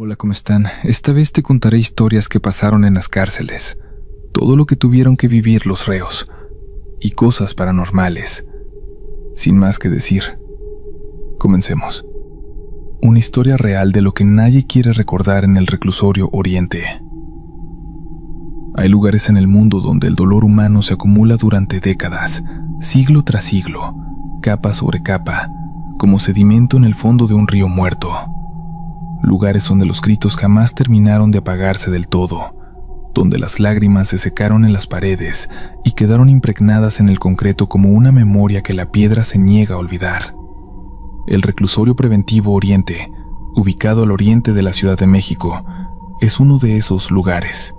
Hola, ¿cómo están? Esta vez te contaré historias que pasaron en las cárceles, todo lo que tuvieron que vivir los reos y cosas paranormales. Sin más que decir, comencemos. Una historia real de lo que nadie quiere recordar en el reclusorio Oriente. Hay lugares en el mundo donde el dolor humano se acumula durante décadas, siglo tras siglo, capa sobre capa, como sedimento en el fondo de un río muerto. Lugares donde los gritos jamás terminaron de apagarse del todo, donde las lágrimas se secaron en las paredes y quedaron impregnadas en el concreto como una memoria que la piedra se niega a olvidar. El reclusorio preventivo Oriente, ubicado al oriente de la Ciudad de México, es uno de esos lugares.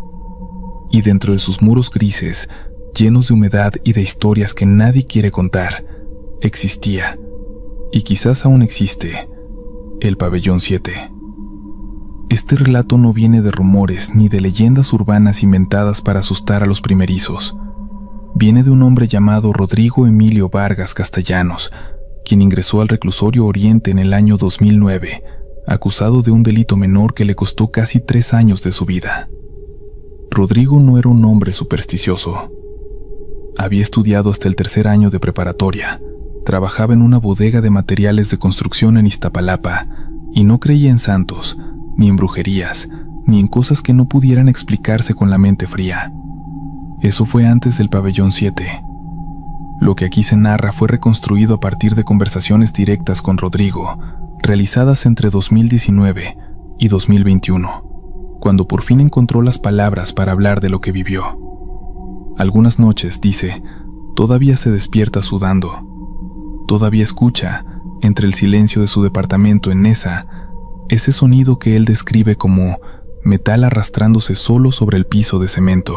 Y dentro de sus muros grises, llenos de humedad y de historias que nadie quiere contar, existía, y quizás aún existe, el Pabellón 7. Este relato no viene de rumores ni de leyendas urbanas inventadas para asustar a los primerizos. Viene de un hombre llamado Rodrigo Emilio Vargas Castellanos, quien ingresó al reclusorio Oriente en el año 2009, acusado de un delito menor que le costó casi 3 años de su vida. Rodrigo no era un hombre supersticioso. Había estudiado hasta el 3er año de preparatoria, trabajaba en una bodega de materiales de construcción en Iztapalapa y no creía en santos, ni en brujerías, ni en cosas que no pudieran explicarse con la mente fría. Eso fue antes del Pabellón 7. Lo que aquí se narra fue reconstruido a partir de conversaciones directas con Rodrigo, realizadas entre 2019 y 2021, cuando por fin encontró las palabras para hablar de lo que vivió. Algunas noches, dice, todavía se despierta sudando. Todavía escucha, entre el silencio de su departamento en Nesa, ese sonido que él describe como metal arrastrándose solo sobre el piso de cemento.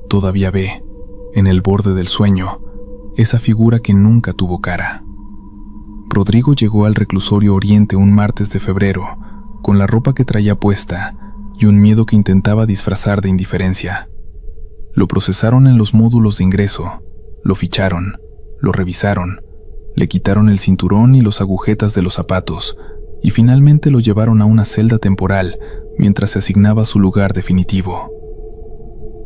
Todavía ve, en el borde del sueño, esa figura que nunca tuvo cara. Rodrigo llegó al reclusorio Oriente un martes de febrero, con la ropa que traía puesta y un miedo que intentaba disfrazar de indiferencia. Lo procesaron en los módulos de ingreso, lo ficharon, lo revisaron, le quitaron el cinturón y los agujetas de los zapatos, y finalmente lo llevaron a una celda temporal mientras se asignaba su lugar definitivo.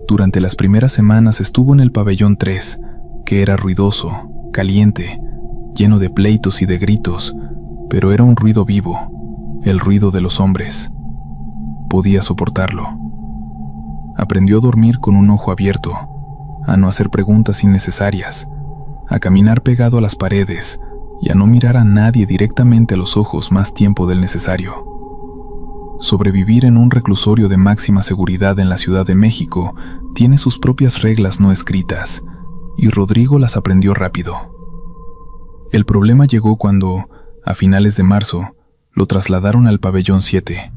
Durante las primeras semanas estuvo en el Pabellón 3, que era ruidoso, caliente, lleno de pleitos y de gritos, pero era un ruido vivo, el ruido de los hombres. Podía soportarlo. Aprendió a dormir con un ojo abierto, a no hacer preguntas innecesarias, a caminar pegado a las paredes y a no mirar a nadie directamente a los ojos más tiempo del necesario. Sobrevivir en un reclusorio de máxima seguridad en la Ciudad de México tiene sus propias reglas no escritas, y Rodrigo las aprendió rápido. El problema llegó cuando, a finales de marzo, lo trasladaron al Pabellón 7.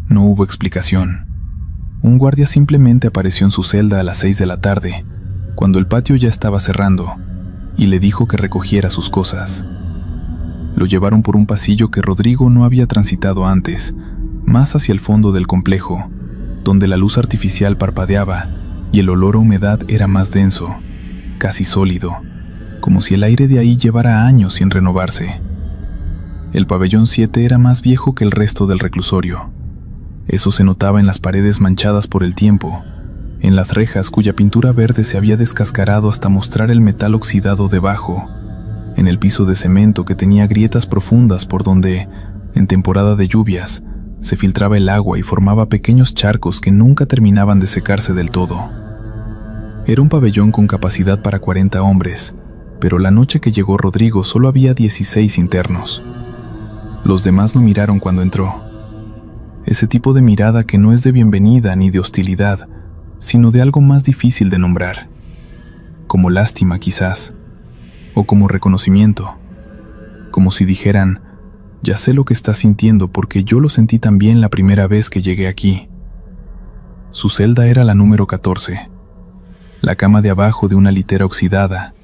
No hubo explicación. Un guardia simplemente apareció en su celda a las 6 de la tarde, cuando el patio ya estaba cerrando, y le dijo que recogiera sus cosas. Lo llevaron por un pasillo que Rodrigo no había transitado antes, más hacia el fondo del complejo, donde la luz artificial parpadeaba y el olor a humedad era más denso, casi sólido, como si el aire de ahí llevara años sin renovarse. El Pabellón 7 era más viejo que el resto del reclusorio. Eso se notaba en las paredes manchadas por el tiempo, en las rejas cuya pintura verde se había descascarado hasta mostrar el metal oxidado debajo, en el piso de cemento que tenía grietas profundas por donde, en temporada de lluvias, se filtraba el agua y formaba pequeños charcos que nunca terminaban de secarse del todo. Era un pabellón con capacidad para 40 hombres, pero la noche que llegó Rodrigo solo había 16 internos. Los demás lo miraron cuando entró. Ese tipo de mirada que no es de bienvenida ni de hostilidad, sino de algo más difícil de nombrar, como lástima quizás, o como reconocimiento, como si dijeran, ya sé lo que estás sintiendo porque yo lo sentí también la primera vez que llegué aquí. Su celda era la número 14, la cama de abajo de una litera oxidada,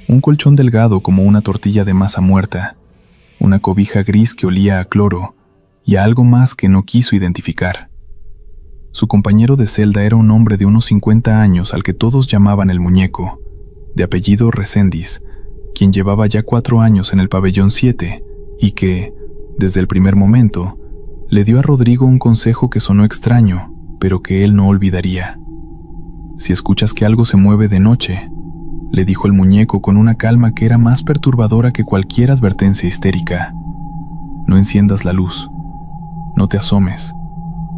un colchón delgado como una tortilla de masa muerta, una cobija gris que olía a cloro y a algo más que no quiso identificar. Su compañero de celda era un hombre de unos 50 años al que todos llamaban el Muñeco, de apellido Reséndiz, quien llevaba ya 4 años en el Pabellón 7 y que, desde el primer momento, Le dio a Rodrigo un consejo que sonó extraño, pero que él no olvidaría. Si escuchas que algo se mueve de noche, le dijo el muñeco con una calma que era más perturbadora que cualquier advertencia histérica, no enciendas la luz, no te asomes,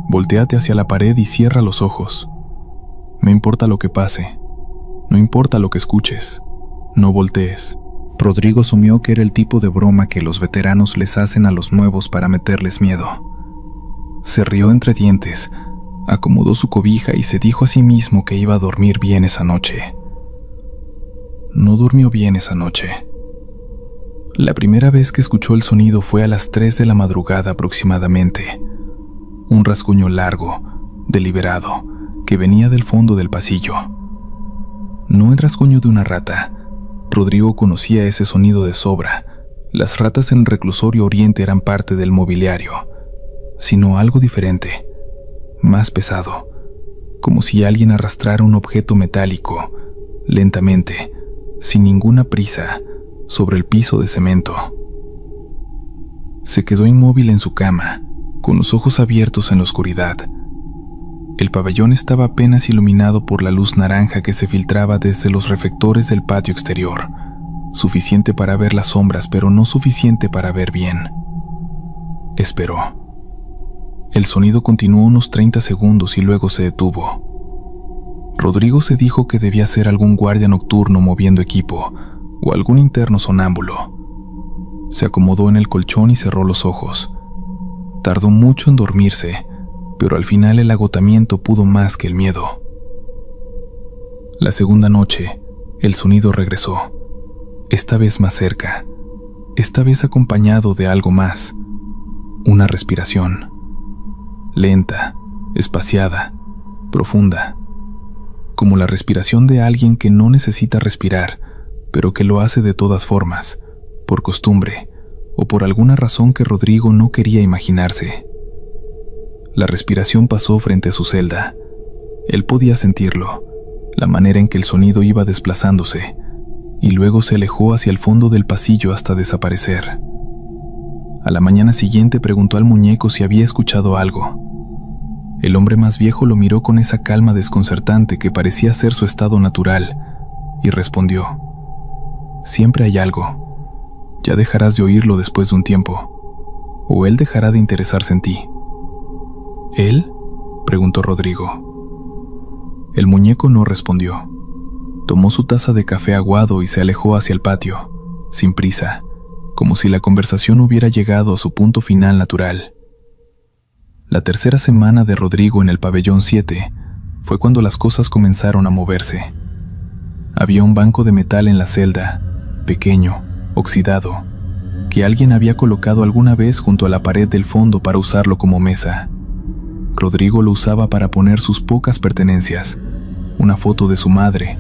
voltéate hacia la pared y cierra los ojos. No importa lo que pase, no importa lo que escuches, no voltees. Rodrigo asumió que era el tipo de broma que los veteranos les hacen a los nuevos para meterles miedo. Se rió entre dientes, acomodó su cobija y se dijo a sí mismo que iba a dormir bien esa noche. No durmió bien esa noche. La primera vez que escuchó el sonido fue a las 3 de la madrugada aproximadamente. Un rasguño largo, deliberado, que venía del fondo del pasillo. No el rasguño de una rata. Rodrigo conocía ese sonido de sobra. Las ratas en el reclusorio Oriente eran parte del mobiliario, sino algo diferente, más pesado, como si alguien arrastrara un objeto metálico, lentamente, sin ninguna prisa, sobre el piso de cemento. Se quedó inmóvil en su cama, con los ojos abiertos en la oscuridad. El pabellón estaba apenas iluminado por la luz naranja que se filtraba desde los reflectores del patio exterior, suficiente para ver las sombras, pero no suficiente para ver bien. Esperó. El sonido continuó unos 30 segundos y luego se detuvo. Rodrigo se dijo que debía ser algún guardia nocturno moviendo equipo, o algún interno sonámbulo. Se acomodó en el colchón y cerró los ojos. Tardó mucho en dormirse, pero al final el agotamiento pudo más que el miedo. La segunda noche, el sonido regresó, esta vez más cerca, esta vez acompañado de algo más, una respiración, lenta, espaciada, profunda, como la respiración de alguien que no necesita respirar, pero que lo hace de todas formas, por costumbre, o por alguna razón que Rodrigo no quería imaginarse. La respiración pasó frente a su celda. Él podía sentirlo, la manera en que el sonido iba desplazándose, y luego se alejó hacia el fondo del pasillo hasta desaparecer. A la mañana siguiente preguntó al muñeco si había escuchado algo. El hombre más viejo lo miró con esa calma desconcertante que parecía ser su estado natural, y respondió: «Siempre hay algo. Ya dejarás de oírlo después de un tiempo, o él dejará de interesarse en ti». ¿Él?, preguntó Rodrigo. El muñeco no respondió. Tomó su taza de café aguado y se alejó hacia el patio, sin prisa, como si la conversación hubiera llegado a su punto final natural. La tercera semana de Rodrigo en el pabellón 7 fue cuando las cosas comenzaron a moverse. Había un banco de metal en la celda, pequeño, oxidado, que alguien había colocado alguna vez junto a la pared del fondo para usarlo como mesa. Rodrigo lo usaba para poner sus pocas pertenencias, una foto de su madre,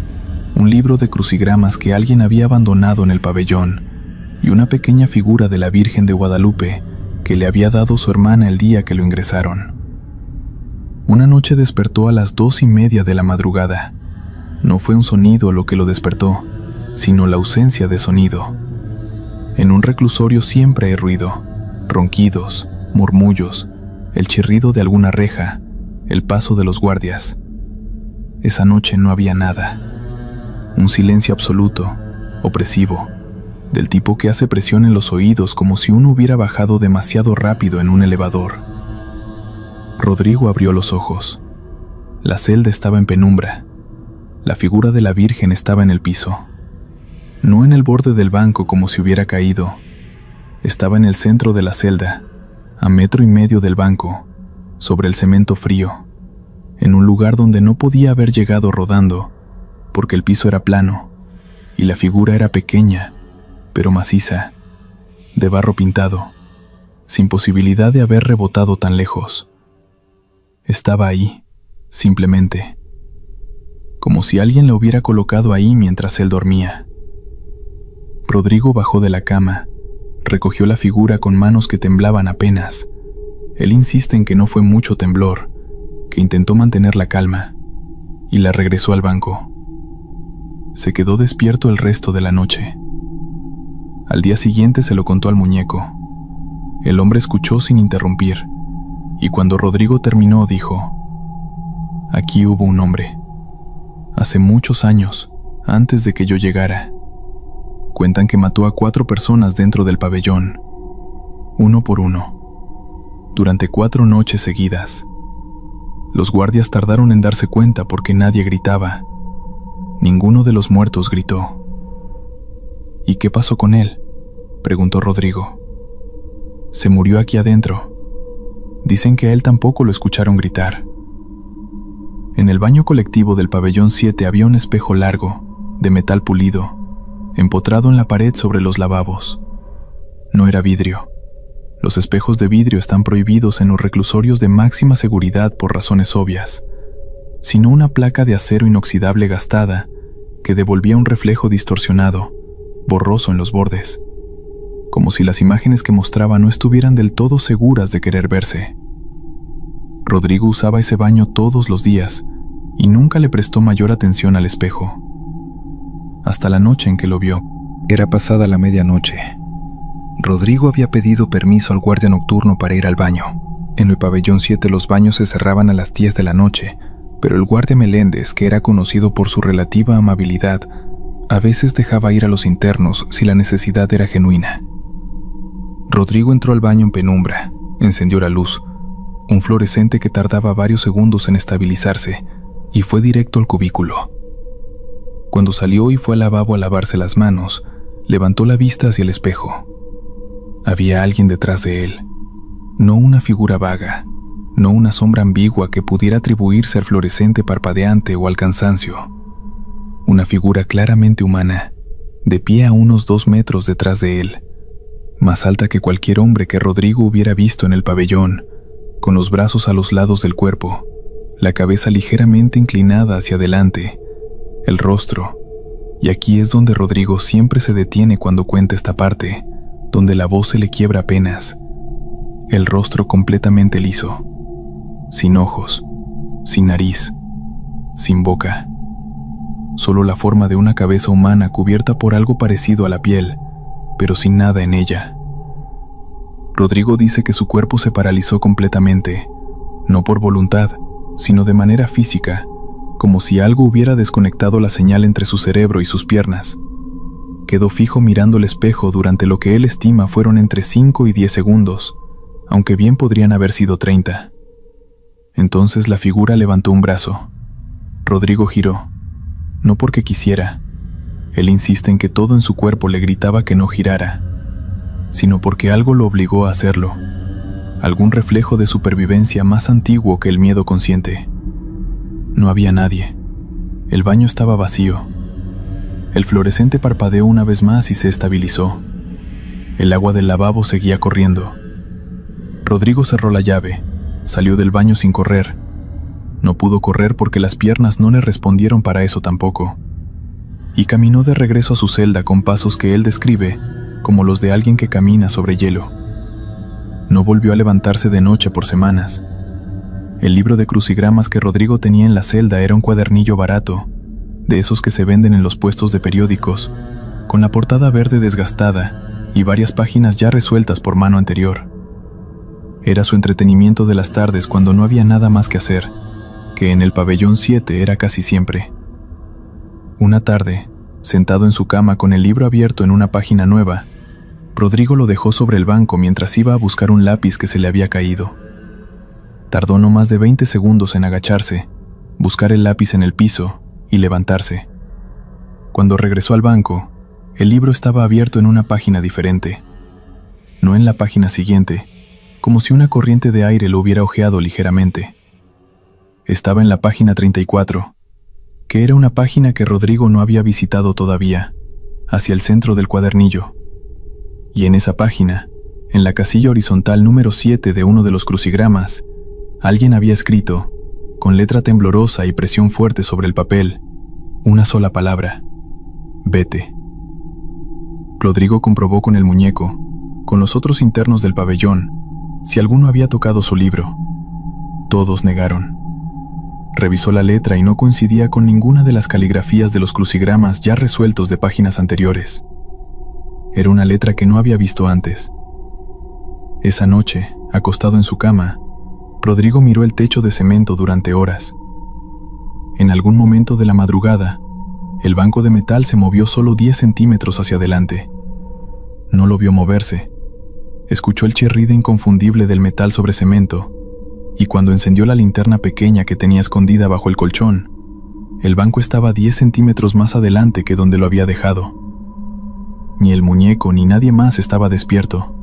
un libro de crucigramas que alguien había abandonado en el pabellón y una pequeña figura de la Virgen de Guadalupe que le había dado su hermana el día que lo ingresaron. Una noche despertó a las 2:30 de la madrugada. No fue un sonido lo que lo despertó, sino la ausencia de sonido. En un reclusorio siempre hay ruido, ronquidos, murmullos, el chirrido de alguna reja, el paso de los guardias. Esa noche no había nada. Un silencio absoluto, opresivo, del tipo que hace presión en los oídos como si uno hubiera bajado demasiado rápido en un elevador. Rodrigo abrió los ojos. La celda estaba en penumbra. La figura de la Virgen estaba en el piso. No en el borde del banco como si hubiera caído. Estaba en el centro de la celda, a 1,5 metros del banco, sobre el cemento frío, en un lugar donde no podía haber llegado rodando, porque el piso era plano, y la figura era pequeña, pero maciza, de barro pintado, sin posibilidad de haber rebotado tan lejos. Estaba ahí, simplemente, como si alguien la hubiera colocado ahí mientras él dormía. Rodrigo bajó de la cama, recogió la figura con manos que temblaban apenas. Él insiste en que no fue mucho temblor, que intentó mantener la calma, y la regresó al banco. Se quedó despierto el resto de la noche. Al día siguiente se lo contó al muñeco. El hombre escuchó sin interrumpir, y cuando Rodrigo terminó dijo: «Aquí hubo un hombre. Hace muchos años, antes de que yo llegara. Cuentan que mató a 4 personas dentro del pabellón, uno por uno, durante 4 noches seguidas. Los guardias tardaron en darse cuenta porque nadie gritaba. Ninguno de los muertos gritó». «¿Y qué pasó con él?», preguntó Rodrigo. «Se murió aquí adentro. Dicen que a él tampoco lo escucharon gritar». En el baño colectivo del pabellón 7 había un espejo largo, de metal pulido, empotrado en la pared sobre los lavabos. No era vidrio. Los espejos de vidrio están prohibidos en los reclusorios de máxima seguridad por razones obvias, sino una placa de acero inoxidable gastada que devolvía un reflejo distorsionado, borroso en los bordes, como si las imágenes que mostraba no estuvieran del todo seguras de querer verse. Rodrigo usaba ese baño todos los días y nunca le prestó mayor atención al espejo, hasta la noche en que lo vio. Era pasada la medianoche. Rodrigo había pedido permiso al guardia nocturno para ir al baño. En el pabellón 7 los baños se cerraban a las 10 de la noche, pero el guardia Meléndez, que era conocido por su relativa amabilidad, a veces dejaba ir a los internos si la necesidad era genuina. Rodrigo entró al baño en penumbra, encendió la luz, un fluorescente que tardaba varios segundos en estabilizarse, y fue directo al cubículo. Cuando salió y fue al lavabo a lavarse las manos, levantó la vista hacia el espejo. Había alguien detrás de él, no una figura vaga, no una sombra ambigua que pudiera atribuirse al fluorescente parpadeante o al cansancio. Una figura claramente humana, de pie a unos 2 metros detrás de él, más alta que cualquier hombre que Rodrigo hubiera visto en el pabellón, con los brazos a los lados del cuerpo, la cabeza ligeramente inclinada hacia adelante, el rostro, y aquí es donde Rodrigo siempre se detiene cuando cuenta esta parte, donde la voz se le quiebra apenas, el rostro completamente liso, sin ojos, sin nariz, sin boca, solo la forma de una cabeza humana cubierta por algo parecido a la piel, pero sin nada en ella. Rodrigo dice que su cuerpo se paralizó completamente, no por voluntad, sino de manera física, como si algo hubiera desconectado la señal entre su cerebro y sus piernas. Quedó fijo mirando el espejo durante lo que él estima fueron entre 5 y 10 segundos, aunque bien podrían haber sido 30. Entonces la figura levantó un brazo. Rodrigo giró, no porque quisiera. Él insiste en que todo en su cuerpo le gritaba que no girara, sino porque algo lo obligó a hacerlo, algún reflejo de supervivencia más antiguo que el miedo consciente. No había nadie. El baño estaba vacío. El fluorescente parpadeó una vez más y se estabilizó. El agua del lavabo seguía corriendo. Rodrigo cerró la llave, salió del baño sin correr. No pudo correr porque las piernas no le respondieron para eso tampoco. Y caminó de regreso a su celda con pasos que él describe como los de alguien que camina sobre hielo. No volvió a levantarse de noche por semanas. El libro de crucigramas que Rodrigo tenía en la celda era un cuadernillo barato, de esos que se venden en los puestos de periódicos, con la portada verde desgastada y varias páginas ya resueltas por mano anterior. Era su entretenimiento de las tardes cuando no había nada más que hacer, que en el pabellón 7 era casi siempre. Una tarde, sentado en su cama con el libro abierto en una página nueva, Rodrigo lo dejó sobre el banco mientras iba a buscar un lápiz que se le había caído. Tardó no más de 20 segundos en agacharse, buscar el lápiz en el piso y levantarse. Cuando regresó al banco, el libro estaba abierto en una página diferente, no en la página siguiente, como si una corriente de aire lo hubiera ojeado ligeramente. Estaba en la página 34, que era una página que Rodrigo no había visitado todavía, hacia el centro del cuadernillo. Y en esa página, en la casilla horizontal número 7 de uno de los crucigramas, alguien había escrito, con letra temblorosa y presión fuerte sobre el papel, una sola palabra: vete. Rodrigo comprobó con el muñeco, con los otros internos del pabellón, si alguno había tocado su libro. Todos negaron. Revisó la letra y no coincidía con ninguna de las caligrafías de los crucigramas ya resueltos de páginas anteriores. Era una letra que no había visto antes. Esa noche, acostado en su cama, Rodrigo miró el techo de cemento durante horas. En algún momento de la madrugada, el banco de metal se movió solo 10 centímetros hacia adelante. No lo vio moverse. Escuchó el chirrido inconfundible del metal sobre cemento, y cuando encendió la linterna pequeña que tenía escondida bajo el colchón, el banco estaba 10 centímetros más adelante que donde lo había dejado. Ni el muñeco ni nadie más estaba despierto.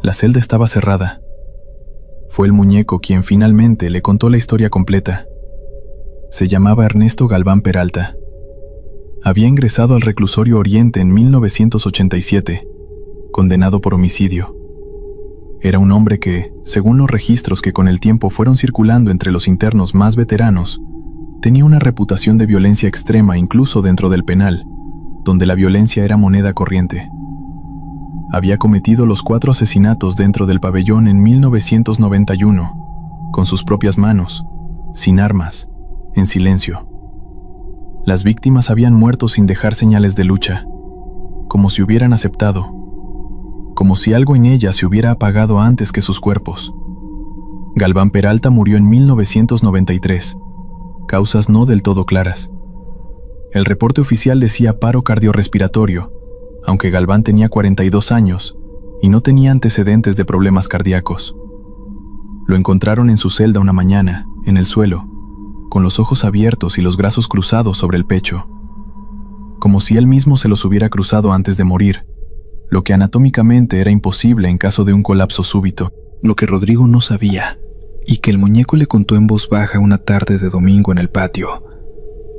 La celda estaba cerrada. Fue el muñeco quien finalmente le contó la historia completa. Se llamaba Ernesto Galván Peralta. Había ingresado al reclusorio Oriente en 1987, condenado por homicidio. Era un hombre que, según los registros que con el tiempo fueron circulando entre los internos más veteranos, tenía una reputación de violencia extrema incluso dentro del penal, donde la violencia era moneda corriente. Había cometido los 4 asesinatos dentro del pabellón en 1991, con sus propias manos, sin armas, en silencio. Las víctimas habían muerto sin dejar señales de lucha, como si hubieran aceptado, como si algo en ellas se hubiera apagado antes que sus cuerpos. Galván Peralta murió en 1993, causas no del todo claras. El reporte oficial decía paro cardiorrespiratorio, aunque Galván tenía 42 años y no tenía antecedentes de problemas cardíacos. Lo encontraron en su celda una mañana, en el suelo, con los ojos abiertos y los brazos cruzados sobre el pecho, como si él mismo se los hubiera cruzado antes de morir, lo que anatómicamente era imposible en caso de un colapso súbito. Lo que Rodrigo no sabía, y que el muñeco le contó en voz baja una tarde de domingo en el patio,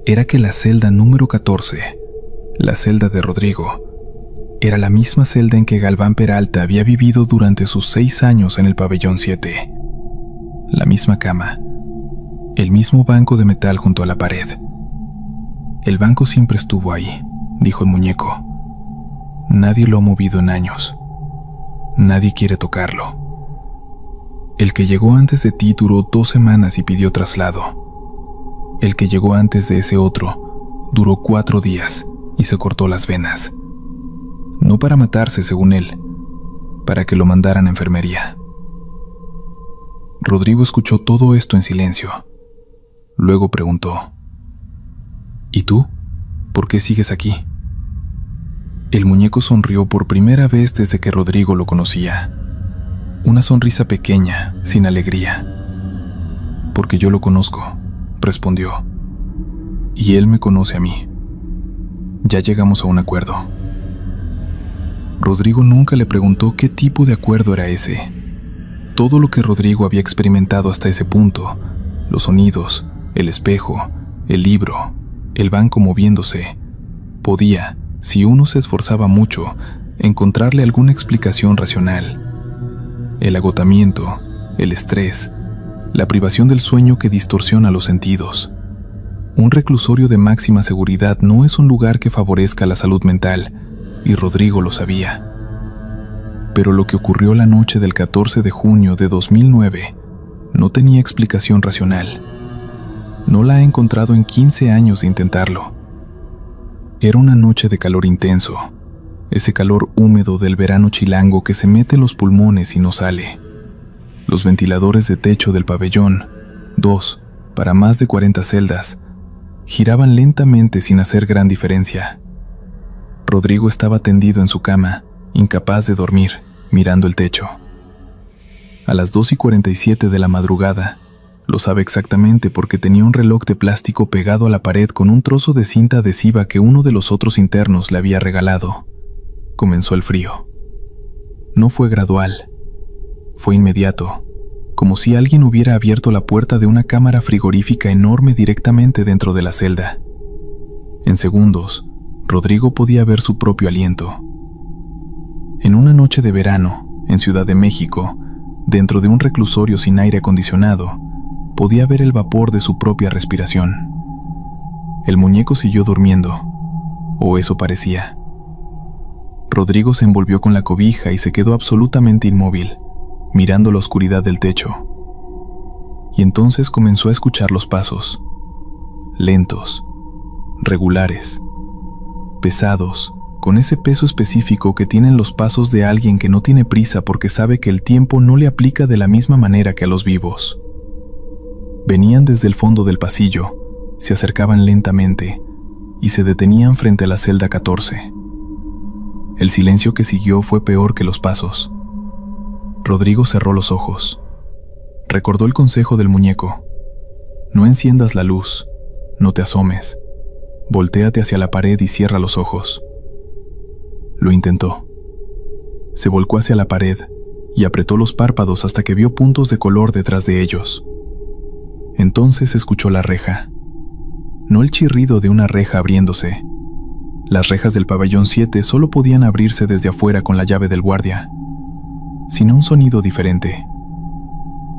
era que la celda número 14, la celda de Rodrigo, era la misma celda en que Galván Peralta había vivido durante sus 6 años en el pabellón 7. La misma cama, el mismo banco de metal junto a la pared. El banco siempre estuvo ahí, dijo el muñeco. Nadie lo ha movido en años. Nadie quiere tocarlo. El que llegó antes de ti duró 2 semanas y pidió traslado. El que llegó antes de ese otro duró 4 días y se cortó las venas. No para matarse, según él, para que lo mandaran a enfermería. Rodrigo escuchó todo esto en silencio. Luego preguntó: ¿Y tú? ¿Por qué sigues aquí? El muñeco sonrió por primera vez desde que Rodrigo lo conocía. Una sonrisa pequeña, sin alegría. Porque yo lo conozco, respondió. Y él me conoce a mí. Ya llegamos a un acuerdo. Rodrigo nunca le preguntó qué tipo de acuerdo era ese. Todo lo que Rodrigo había experimentado hasta ese punto, los sonidos, el espejo, el libro, el banco moviéndose, podía, si uno se esforzaba mucho, encontrarle alguna explicación racional. El agotamiento, el estrés, la privación del sueño que distorsiona los sentidos. Un reclusorio de máxima seguridad no es un lugar que favorezca la salud mental, y Rodrigo lo sabía. Pero lo que ocurrió la noche del 14 de junio de 2009 no tenía explicación racional. No la ha encontrado en 15 años de intentarlo. Era una noche de calor intenso, ese calor húmedo del verano chilango que se mete en los pulmones y no sale. Los ventiladores de techo del pabellón, 2 para más de 40 celdas, giraban lentamente sin hacer gran diferencia. Rodrigo estaba tendido en su cama, incapaz de dormir, mirando el techo. A las 2:47 de la madrugada, lo sabe exactamente porque tenía un reloj de plástico pegado a la pared con un trozo de cinta adhesiva que uno de los otros internos le había regalado. Comenzó el frío. No fue gradual. Fue inmediato, como si alguien hubiera abierto la puerta de una cámara frigorífica enorme directamente dentro de la celda. En segundos, Rodrigo podía ver su propio aliento. En una noche de verano, en Ciudad de México, dentro de un reclusorio sin aire acondicionado, podía ver el vapor de su propia respiración. El muñeco siguió durmiendo, o eso parecía. Rodrigo se envolvió con la cobija y se quedó absolutamente inmóvil, mirando la oscuridad del techo. Y entonces comenzó a escuchar los pasos, lentos, regulares, pesados, con ese peso específico que tienen los pasos de alguien que no tiene prisa porque sabe que el tiempo no le aplica de la misma manera que a los vivos. Venían desde el fondo del pasillo, se acercaban lentamente y se detenían frente a la celda 14. El silencio que siguió fue peor que los pasos. Rodrigo cerró los ojos. Recordó el consejo del muñeco. No enciendas la luz, no te asomes. Voltéate hacia la pared y cierra los ojos. Lo intentó. Se volcó hacia la pared y apretó los párpados hasta que vio puntos de color detrás de ellos. Entonces escuchó la reja. No el chirrido de una reja abriéndose. Las rejas del pabellón 7 solo podían abrirse desde afuera con la llave del guardia, sino un sonido diferente.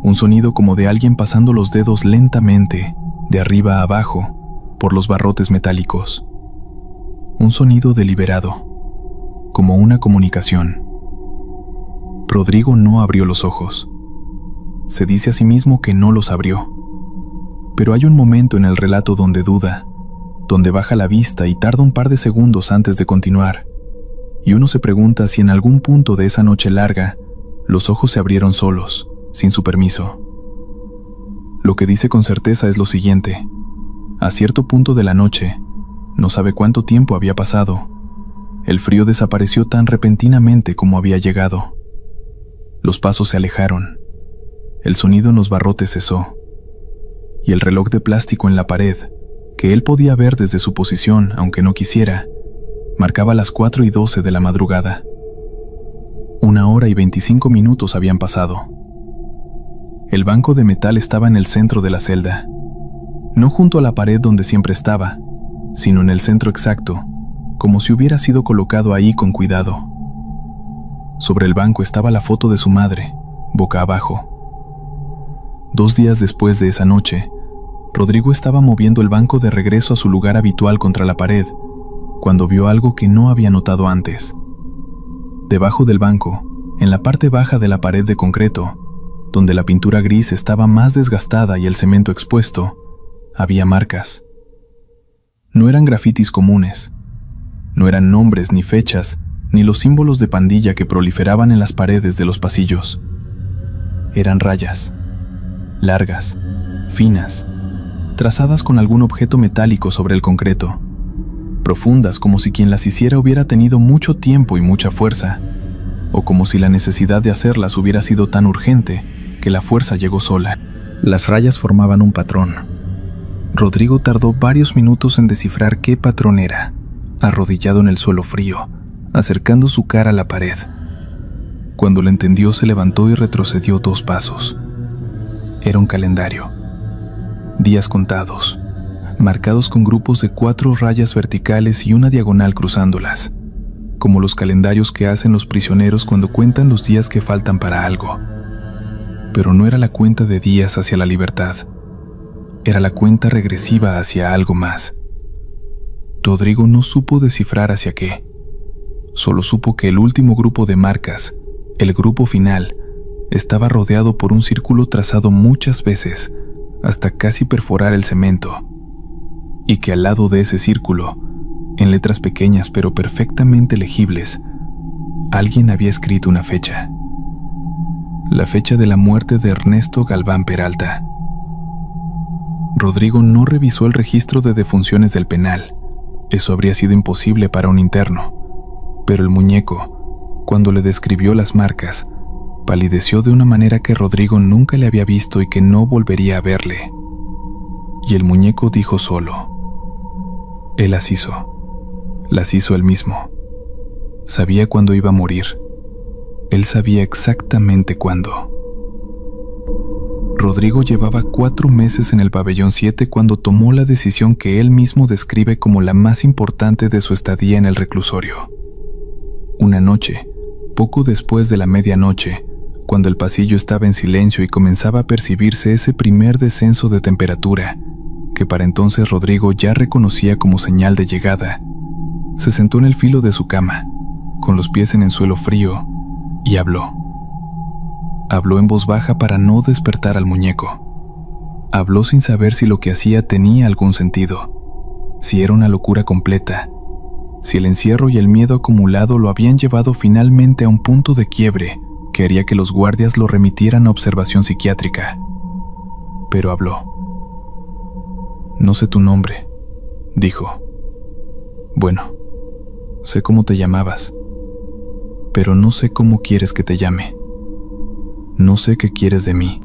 Un sonido como de alguien pasando los dedos lentamente, de arriba a abajo, por los barrotes metálicos. Un sonido deliberado, como una comunicación. Rodrigo no abrió los ojos. Se dice a sí mismo que no los abrió. Pero hay un momento en el relato donde duda, donde baja la vista y tarda un par de segundos antes de continuar, y uno se pregunta si en algún punto de esa noche larga, los ojos se abrieron solos, sin su permiso. Lo que dice con certeza es lo siguiente: a cierto punto de la noche, no sabe cuánto tiempo había pasado, el frío desapareció tan repentinamente como había llegado. Los pasos se alejaron, el sonido en los barrotes cesó, y el reloj de plástico en la pared, que él podía ver desde su posición aunque no quisiera, marcaba las 4:12 de la madrugada. 1 hora y 25 minutos habían pasado. El banco de metal estaba en el centro de la celda, no junto a la pared donde siempre estaba, sino en el centro exacto, como si hubiera sido colocado ahí con cuidado. Sobre el banco estaba la foto de su madre, boca abajo. 2 días después de esa noche, Rodrigo estaba moviendo el banco de regreso a su lugar habitual contra la pared, cuando vio algo que no había notado antes. Debajo del banco, en la parte baja de la pared de concreto, donde la pintura gris estaba más desgastada y el cemento expuesto, había marcas. No eran grafitis comunes, no eran nombres ni fechas, ni los símbolos de pandilla que proliferaban en las paredes de los pasillos. Eran rayas, largas, finas, trazadas con algún objeto metálico sobre el concreto, profundas como si quien las hiciera hubiera tenido mucho tiempo y mucha fuerza, o como si la necesidad de hacerlas hubiera sido tan urgente que la fuerza llegó sola. Las rayas formaban un patrón. Rodrigo tardó varios minutos en descifrar qué patrón era, arrodillado en el suelo frío, acercando su cara a la pared. Cuando lo entendió, se levantó y retrocedió 2 pasos. Era un calendario. Días contados, marcados con grupos de 4 rayas verticales y una diagonal cruzándolas, como los calendarios que hacen los prisioneros cuando cuentan los días que faltan para algo. Pero no era la cuenta de días hacia la libertad, era la cuenta regresiva hacia algo más. Rodrigo no supo descifrar hacia qué, solo supo que el último grupo de marcas, el grupo final, estaba rodeado por un círculo trazado muchas veces, hasta casi perforar el cemento, y que al lado de ese círculo, en letras pequeñas pero perfectamente legibles, alguien había escrito una fecha. La fecha de la muerte de Ernesto Galván Peralta. Rodrigo no revisó el registro de defunciones del penal. Eso habría sido imposible para un interno. Pero el muñeco, cuando le describió las marcas, palideció de una manera que Rodrigo nunca le había visto y que no volvería a verle. Y el muñeco dijo solo: él las hizo él mismo. Sabía cuándo iba a morir. Él sabía exactamente cuándo. Rodrigo llevaba 4 meses en el pabellón 7 cuando tomó la decisión que él mismo describe como la más importante de su estadía en el reclusorio. Una noche, poco después de la medianoche, cuando el pasillo estaba en silencio y comenzaba a percibirse ese primer descenso de temperatura, que para entonces Rodrigo ya reconocía como señal de llegada, se sentó en el filo de su cama, con los pies en el suelo frío, y habló. Habló en voz baja para no despertar al muñeco. Habló sin saber si lo que hacía tenía algún sentido, si era una locura completa, si el encierro y el miedo acumulado lo habían llevado finalmente a un punto de quiebre que haría que los guardias lo remitieran a observación psiquiátrica. Pero habló. «No sé tu nombre», dijo. «Bueno, sé cómo te llamabas, pero no sé cómo quieres que te llame. No sé qué quieres de mí.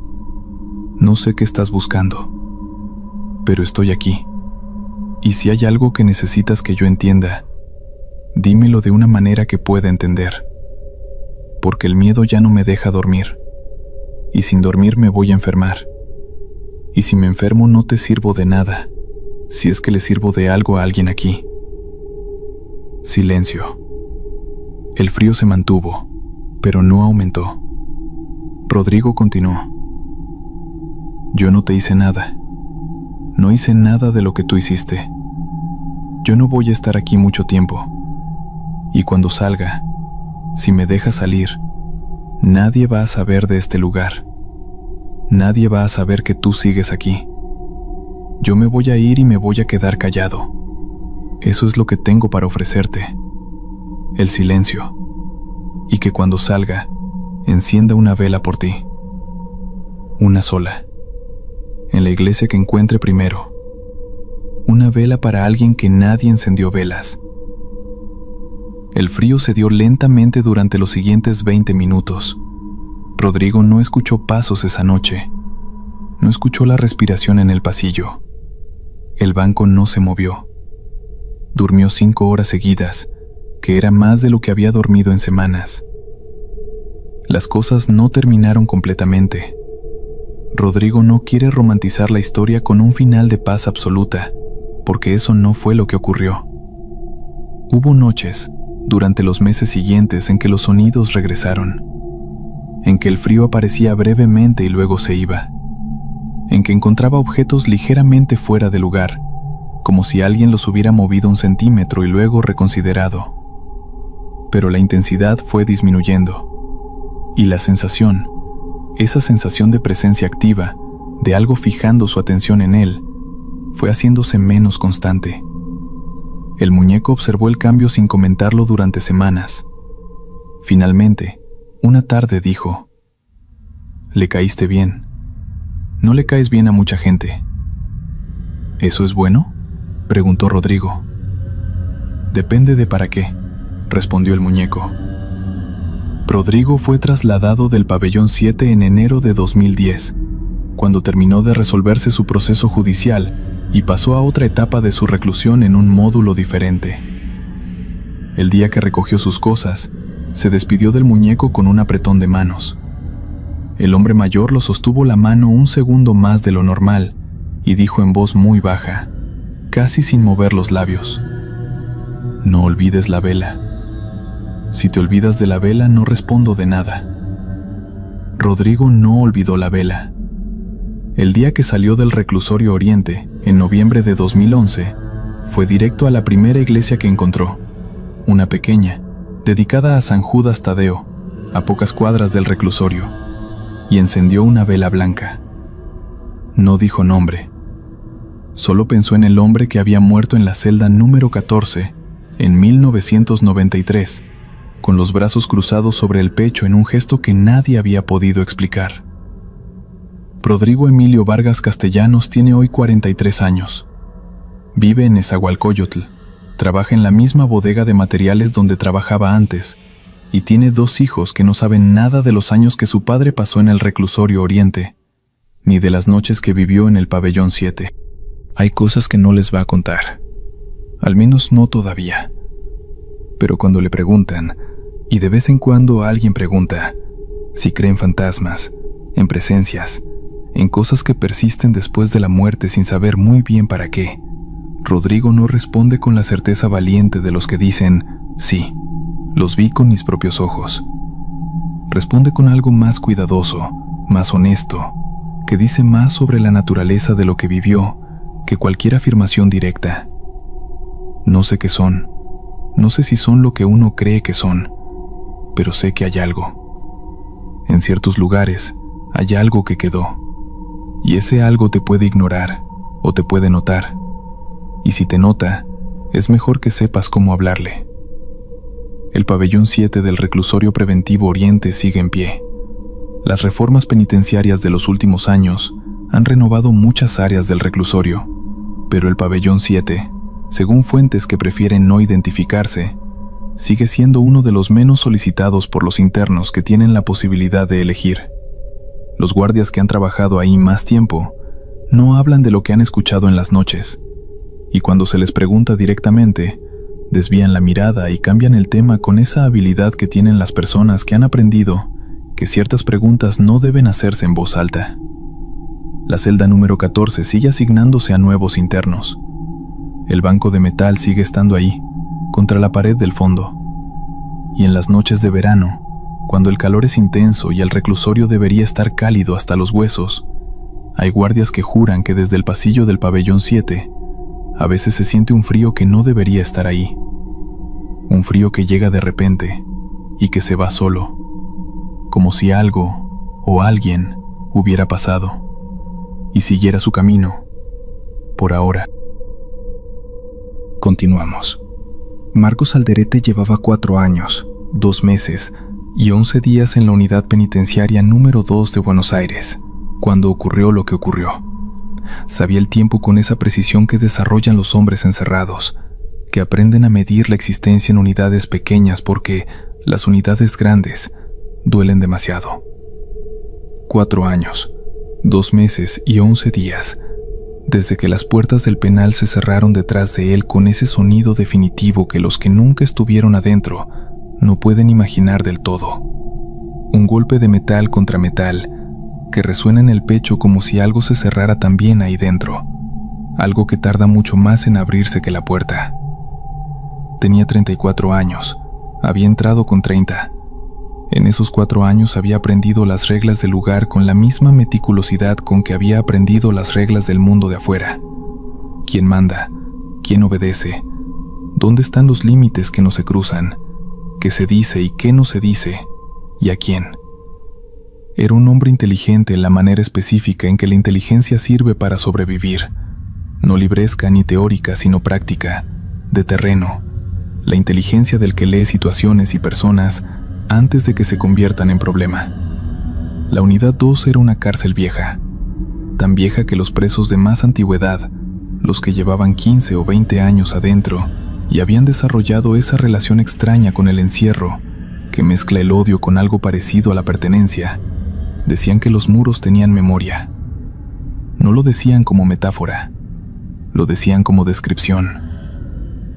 No sé qué estás buscando. Pero estoy aquí. Y si hay algo que necesitas que yo entienda, dímelo de una manera que pueda entender. Porque el miedo ya no me deja dormir. Y sin dormir me voy a enfermar. Y si me enfermo no te sirvo de nada, si es que le sirvo de algo a alguien aquí». Silencio. El frío se mantuvo, pero no aumentó. Rodrigo continuó. «Yo no te hice nada. No hice nada de lo que tú hiciste. Yo no voy a estar aquí mucho tiempo. Y cuando salga, si me dejas salir, nadie va a saber de este lugar. Nadie va a saber que tú sigues aquí. Yo me voy a ir y me voy a quedar callado. Eso es lo que tengo para ofrecerte. El silencio. Y que cuando salga, encienda una vela por ti. Una sola. En la iglesia que encuentre primero. Una vela para alguien que nadie encendió velas». El frío se dio lentamente durante los siguientes 20 minutos. Rodrigo no escuchó pasos esa noche. No escuchó la respiración en el pasillo. El banco no se movió. Durmió 5 horas seguidas, que era más de lo que había dormido en semanas. Las cosas no terminaron completamente. Rodrigo no quiere romantizar la historia con un final de paz absoluta, porque eso no fue lo que ocurrió. Hubo noches, durante los meses siguientes, en que los sonidos regresaron, en que el frío aparecía brevemente y luego se iba, en que encontraba objetos ligeramente fuera de lugar, como si alguien los hubiera movido 1 centímetro y luego reconsiderado. Pero la intensidad fue disminuyendo, y la sensación, esa sensación de presencia activa, de algo fijando su atención en él, fue haciéndose menos constante. El muñeco observó el cambio sin comentarlo durante semanas. Finalmente, una tarde dijo: «Le caíste bien. No le caes bien a mucha gente». «¿Eso es bueno?», preguntó Rodrigo. «Depende de para qué», respondió el muñeco. Rodrigo fue trasladado del pabellón 7 en enero de 2010, cuando terminó de resolverse su proceso judicial y pasó a otra etapa de su reclusión en un módulo diferente. El día que recogió sus cosas, se despidió del muñeco con un apretón de manos. El hombre mayor lo sostuvo la mano 1 segundo más de lo normal y dijo en voz muy baja, casi sin mover los labios: «No olvides la vela. Si te olvidas de la vela, no respondo de nada». Rodrigo no olvidó la vela. El día que salió del reclusorio Oriente, en noviembre de 2011, fue directo a la primera iglesia que encontró, una pequeña, dedicada a San Judas Tadeo, a pocas cuadras del reclusorio, y encendió una vela blanca. No dijo nombre. Solo pensó en el hombre que había muerto en la celda número 14 en 1993, con los brazos cruzados sobre el pecho en un gesto que nadie había podido explicar. Rodrigo Emilio Vargas Castellanos tiene hoy 43 años. Vive en Nezahualcóyotl, trabaja en la misma bodega de materiales donde trabajaba antes, y tiene 2 hijos que no saben nada de los años que su padre pasó en el reclusorio Oriente, ni de las noches que vivió en el pabellón 7. Hay cosas que no les va a contar, al menos no todavía. Pero cuando le preguntan, y de vez en cuando alguien pregunta, si cree en fantasmas, en presencias, en cosas que persisten después de la muerte sin saber muy bien para qué, Rodrigo no responde con la certeza valiente de los que dicen, sí, los vi con mis propios ojos. Responde con algo más cuidadoso, más honesto, que dice más sobre la naturaleza de lo que vivió que cualquier afirmación directa. No sé qué son, no sé si son lo que uno cree que son, pero sé que hay algo. En ciertos lugares hay algo que quedó. Y ese algo te puede ignorar o te puede notar. Y si te nota, es mejor que sepas cómo hablarle. El pabellón 7 del Reclusorio Preventivo Oriente sigue en pie. Las reformas penitenciarias de los últimos años han renovado muchas áreas del reclusorio, pero el pabellón 7, según fuentes que prefieren no identificarse, sigue siendo uno de los menos solicitados por los internos que tienen la posibilidad de elegir. Los guardias que han trabajado ahí más tiempo no hablan de lo que han escuchado en las noches, y cuando se les pregunta directamente, desvían la mirada y cambian el tema con esa habilidad que tienen las personas que han aprendido que ciertas preguntas no deben hacerse en voz alta. La celda número 14 sigue asignándose a nuevos internos. El banco de metal sigue estando ahí, contra la pared del fondo. Y en las noches de verano, cuando el calor es intenso y el reclusorio debería estar cálido hasta los huesos, hay guardias que juran que desde el pasillo del pabellón 7 a veces se siente un frío que no debería estar ahí. Un frío que llega de repente y que se va solo, como si algo o alguien hubiera pasado y siguiera su camino, por ahora. Continuamos. Marcos Alderete llevaba 4 años, 2 meses y 11 días en la unidad penitenciaria número 2 de Buenos Aires, cuando ocurrió lo que ocurrió. Sabía el tiempo con esa precisión que desarrollan los hombres encerrados, que aprenden a medir la existencia en unidades pequeñas porque las unidades grandes duelen demasiado. 4 años, 2 meses y 11 días, desde que las puertas del penal se cerraron detrás de él con ese sonido definitivo que los que nunca estuvieron adentro no pueden imaginar del todo. Un golpe de metal contra metal que resuena en el pecho como si algo se cerrara también ahí dentro, algo que tarda mucho más en abrirse que la puerta. Tenía 34 años, había entrado con 30. En esos 4 años había aprendido las reglas del lugar con la misma meticulosidad con que había aprendido las reglas del mundo de afuera. ¿Quién manda? ¿Quién obedece? ¿Dónde están los límites que no se cruzan? ¿Qué se dice y qué no se dice? ¿Y a quién? Era un hombre inteligente en la manera específica en que la inteligencia sirve para sobrevivir, no libresca ni teórica, sino práctica, de terreno, la inteligencia del que lee situaciones y personas antes de que se conviertan en problema. La unidad 2 era una cárcel vieja, tan vieja que los presos de más antigüedad, los que llevaban 15 o 20 años adentro y habían desarrollado esa relación extraña con el encierro, que mezcla el odio con algo parecido a la pertenencia, decían que los muros tenían memoria. No lo decían como metáfora, lo decían como descripción.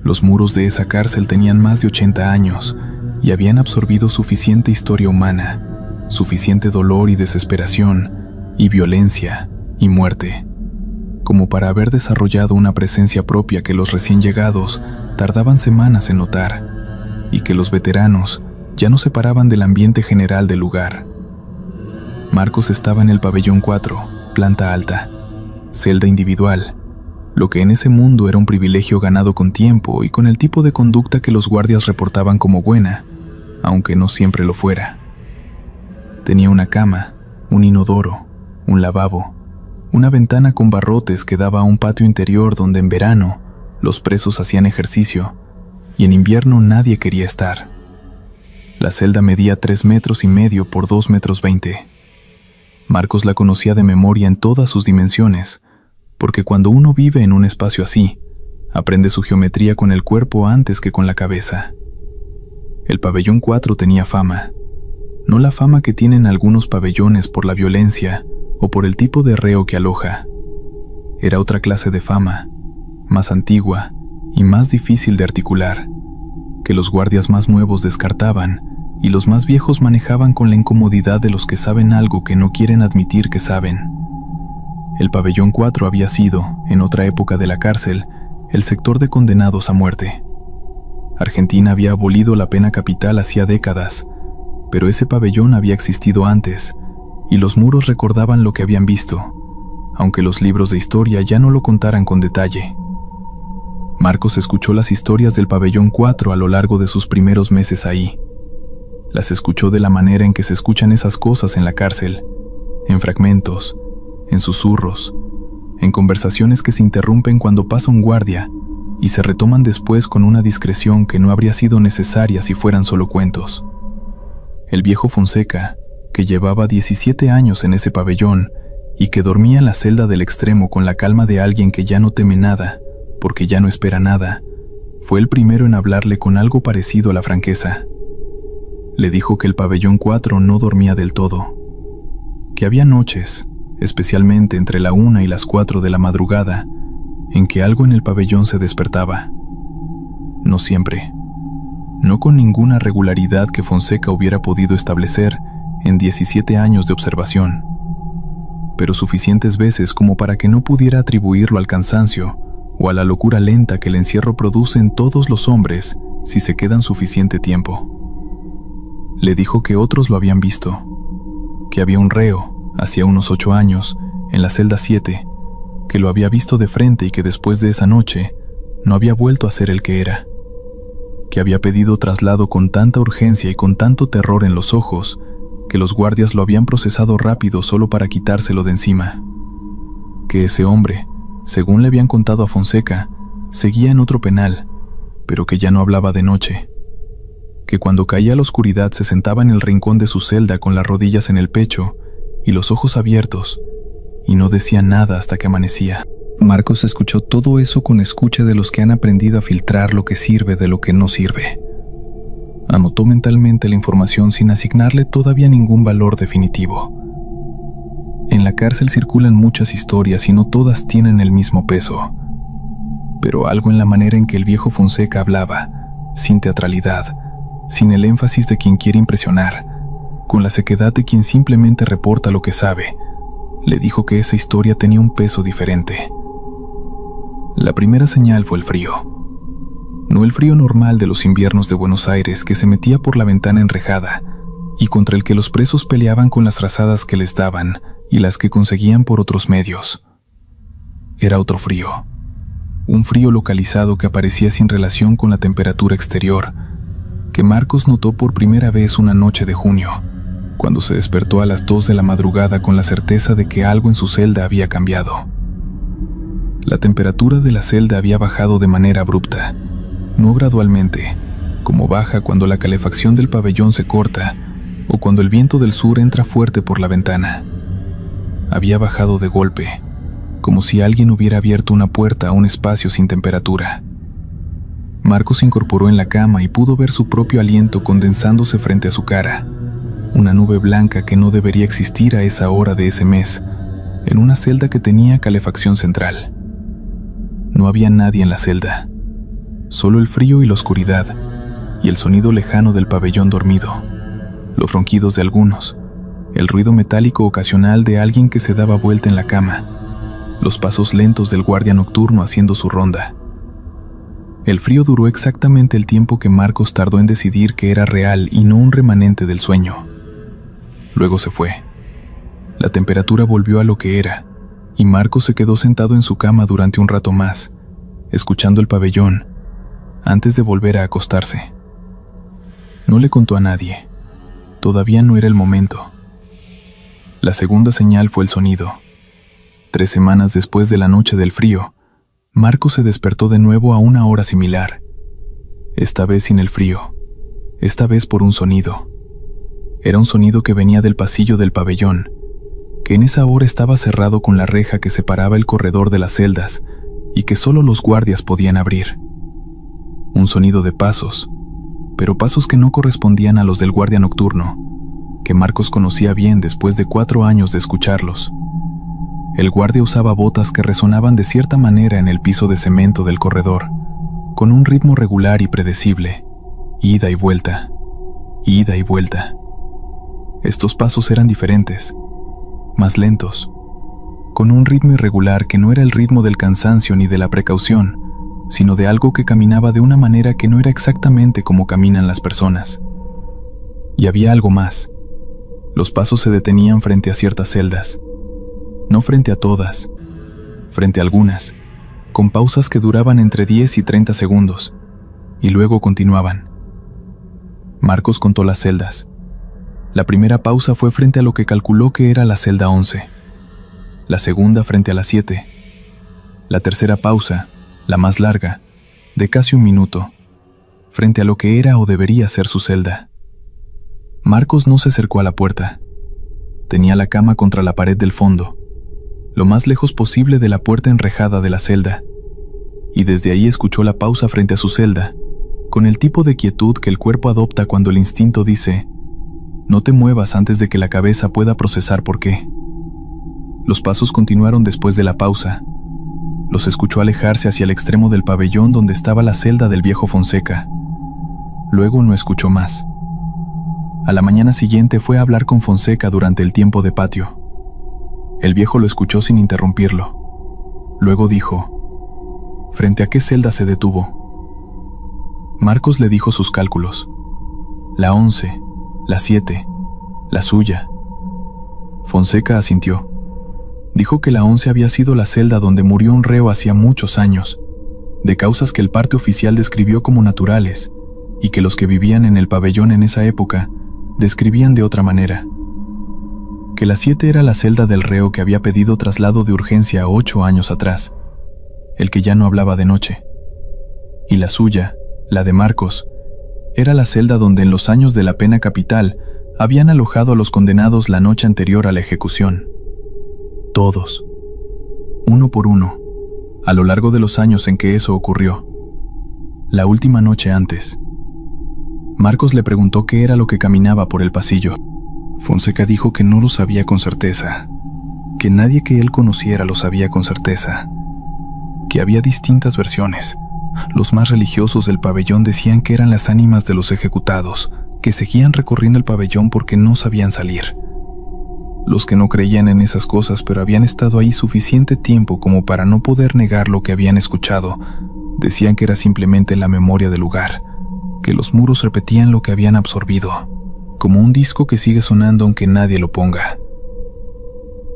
Los muros de esa cárcel tenían más de 80 años y habían absorbido suficiente historia humana, suficiente dolor y desesperación, y violencia y muerte, como para haber desarrollado una presencia propia que los recién llegados tardaban semanas en notar, y que los veteranos ya no separaban del ambiente general del lugar. Marcos estaba en el pabellón 4, planta alta, celda individual, lo que en ese mundo era un privilegio ganado con tiempo y con el tipo de conducta que los guardias reportaban como buena, aunque no siempre lo fuera. Tenía una cama, un inodoro, un lavabo, una ventana con barrotes que daba a un patio interior donde en verano los presos hacían ejercicio y en invierno nadie quería estar. La celda medía 3,5 metros por 2,20 metros. Marcos la conocía de memoria en todas sus dimensiones, porque cuando uno vive en un espacio así, aprende su geometría con el cuerpo antes que con la cabeza. El pabellón 4 tenía fama, no la fama que tienen algunos pabellones por la violencia o por el tipo de reo que aloja. Era otra clase de fama, más antigua y más difícil de articular, que los guardias más nuevos descartaban y los más viejos manejaban con la incomodidad de los que saben algo que no quieren admitir que saben. El pabellón 4 había sido, en otra época de la cárcel, el sector de condenados a muerte. Argentina había abolido la pena capital hacía décadas, pero ese pabellón había existido antes, y los muros recordaban lo que habían visto, aunque los libros de historia ya no lo contaran con detalle. Marcos escuchó las historias del pabellón 4 a lo largo de sus primeros meses ahí. Las escuchó de la manera en que se escuchan esas cosas en la cárcel, en fragmentos, en susurros, en conversaciones que se interrumpen cuando pasa un guardia y se retoman después con una discreción que no habría sido necesaria si fueran solo cuentos. El viejo Fonseca, que llevaba 17 años en ese pabellón y que dormía en la celda del extremo con la calma de alguien que ya no teme nada, porque ya no espera nada, fue el primero en hablarle con algo parecido a la franqueza. Le dijo que el pabellón 4 no dormía del todo, que había noches, especialmente entre la 1 y las 4 de la madrugada, en que algo en el pabellón se despertaba. No siempre, no con ninguna regularidad que Fonseca hubiera podido establecer en 17 años de observación, pero suficientes veces como para que no pudiera atribuirlo al cansancio o a la locura lenta que el encierro produce en todos los hombres si se quedan suficiente tiempo. Le dijo que otros lo habían visto, que había un reo, hacía unos 8 años, en la celda 7, que lo había visto de frente y que después de esa noche no había vuelto a ser el que era, que había pedido traslado con tanta urgencia y con tanto terror en los ojos que los guardias lo habían procesado rápido solo para quitárselo de encima, que ese hombre, según le habían contado a Fonseca, seguía en otro penal, pero que ya no hablaba de noche, que cuando caía la oscuridad se sentaba en el rincón de su celda con las rodillas en el pecho y los ojos abiertos, y no decía nada hasta que amanecía. Marcos escuchó todo eso con escucha de los que han aprendido a filtrar lo que sirve de lo que no sirve. Anotó mentalmente la información sin asignarle todavía ningún valor definitivo. En la cárcel circulan muchas historias y no todas tienen el mismo peso, pero algo en la manera en que el viejo Fonseca hablaba, sin teatralidad, sin el énfasis de quien quiere impresionar, con la sequedad de quien simplemente reporta lo que sabe, le dijo que esa historia tenía un peso diferente. La primera señal fue el frío. No el frío normal de los inviernos de Buenos Aires que se metía por la ventana enrejada y contra el que los presos peleaban con las frazadas que les daban y las que conseguían por otros medios. Era otro frío. Un frío localizado que aparecía sin relación con la temperatura exterior, que Marcos notó por primera vez una noche de junio, cuando se despertó a las 2 de la madrugada con la certeza de que algo en su celda había cambiado. La temperatura de la celda había bajado de manera abrupta, no gradualmente, como baja cuando la calefacción del pabellón se corta o cuando el viento del sur entra fuerte por la ventana. Había bajado de golpe, como si alguien hubiera abierto una puerta a un espacio sin temperatura. Marcos se incorporó en la cama y pudo ver su propio aliento condensándose frente a su cara, una nube blanca que no debería existir a esa hora de ese mes, en una celda que tenía calefacción central. No había nadie en la celda, solo el frío y la oscuridad, y el sonido lejano del pabellón dormido, los ronquidos de algunos, el ruido metálico ocasional de alguien que se daba vuelta en la cama, los pasos lentos del guardia nocturno haciendo su ronda. El frío duró exactamente el tiempo que Marcos tardó en decidir que era real y no un remanente del sueño. Luego se fue. La temperatura volvió a lo que era, y Marcos se quedó sentado en su cama durante un rato más, escuchando el pabellón, antes de volver a acostarse. No le contó a nadie. Todavía no era el momento. La segunda señal fue el sonido. 3 semanas después de la noche del frío, Marcos se despertó de nuevo a una hora similar. Esta vez sin el frío, esta vez por un sonido. Era un sonido que venía del pasillo del pabellón, que en esa hora estaba cerrado con la reja que separaba el corredor de las celdas y que solo los guardias podían abrir. Un sonido de pasos, pero pasos que no correspondían a los del guardia nocturno, que Marcos conocía bien después de 4 años de escucharlos. El guardia usaba botas que resonaban de cierta manera en el piso de cemento del corredor, con un ritmo regular y predecible, ida y vuelta, ida y vuelta. Estos pasos eran diferentes, más lentos, con un ritmo irregular que no era el ritmo del cansancio ni de la precaución, sino de algo que caminaba de una manera que no era exactamente como caminan las personas. Y había algo más. Los pasos se detenían frente a ciertas celdas, no frente a todas, frente a algunas, con pausas que duraban entre 10 y 30 segundos, y luego continuaban. Marcos contó las celdas. La primera pausa fue frente a lo que calculó que era la celda 11, la segunda frente a la 7, la tercera pausa, la más larga, de casi 1 minuto, frente a lo que era o debería ser su celda. Marcos no se acercó a la puerta. Tenía la cama contra la pared del fondo, lo más lejos posible de la puerta enrejada de la celda, y desde ahí escuchó la pausa frente a su celda, con el tipo de quietud que el cuerpo adopta cuando el instinto dice: no te muevas antes de que la cabeza pueda procesar por qué. Los pasos continuaron después de la pausa. Los escuchó alejarse hacia el extremo del pabellón donde estaba la celda del viejo Fonseca. Luego no escuchó más. A la mañana siguiente fue a hablar con Fonseca durante el tiempo de patio. El viejo lo escuchó sin interrumpirlo. Luego dijo: ¿frente a qué celda se detuvo? Marcos le dijo sus cálculos: la 11, la 7, la suya. Fonseca asintió. Dijo que la 11 había sido la celda donde murió un reo hacía muchos años, de causas que el parte oficial describió como naturales, y que los que vivían en el pabellón en esa época describían de otra manera. Que la 7 era la celda del reo que había pedido traslado de urgencia 8 años atrás, el que ya no hablaba de noche. Y la suya, la de Marcos, era la celda donde en los años de la pena capital habían alojado a los condenados la noche anterior a la ejecución. Todos, uno por uno, a lo largo de los años en que eso ocurrió. La última noche antes. Marcos le preguntó qué era lo que caminaba por el pasillo. Fonseca dijo que no lo sabía con certeza, que nadie que él conociera lo sabía con certeza, que había distintas versiones. Los más religiosos del pabellón decían que eran las ánimas de los ejecutados, que seguían recorriendo el pabellón porque no sabían salir. Los que no creían en esas cosas pero habían estado ahí suficiente tiempo como para no poder negar lo que habían escuchado, decían que era simplemente la memoria del lugar, que los muros repetían lo que habían absorbido, como un disco que sigue sonando aunque nadie lo ponga.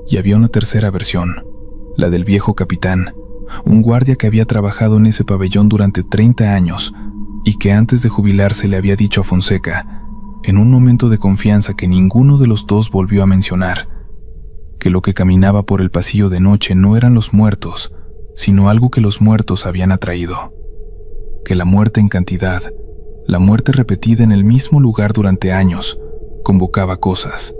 Y había una tercera versión, la del viejo capitán, un guardia que había trabajado en ese pabellón durante 30 años y que antes de jubilarse le había dicho a Fonseca, en un momento de confianza que ninguno de los dos volvió a mencionar, que lo que caminaba por el pasillo de noche no eran los muertos, sino algo que los muertos habían atraído, que la muerte en cantidad, la muerte repetida en el mismo lugar durante años, convocaba cosas,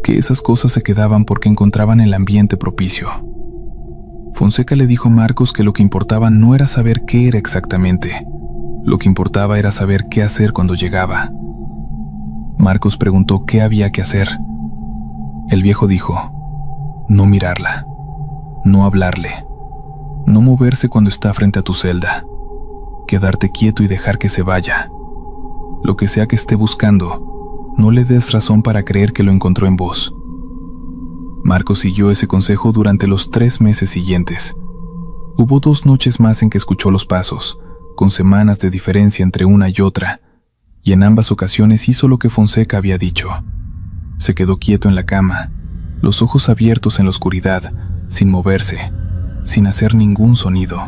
que esas cosas se quedaban porque encontraban el ambiente propicio. Fonseca le dijo a Marcos que lo que importaba no era saber qué era exactamente, lo que importaba era saber qué hacer cuando llegaba. Marcos preguntó qué había que hacer. El viejo dijo: no mirarla, no hablarle, no moverse cuando está frente a tu celda, quedarte quieto y dejar que se vaya. Lo que sea que esté buscando, no le des razón para creer que lo encontró en vos. Marcos siguió ese consejo durante los 3 meses siguientes. Hubo 2 noches más en que escuchó los pasos, con semanas de diferencia entre una y otra, y en ambas ocasiones hizo lo que Fonseca había dicho. Se quedó quieto en la cama, los ojos abiertos en la oscuridad, sin moverse, sin hacer ningún sonido,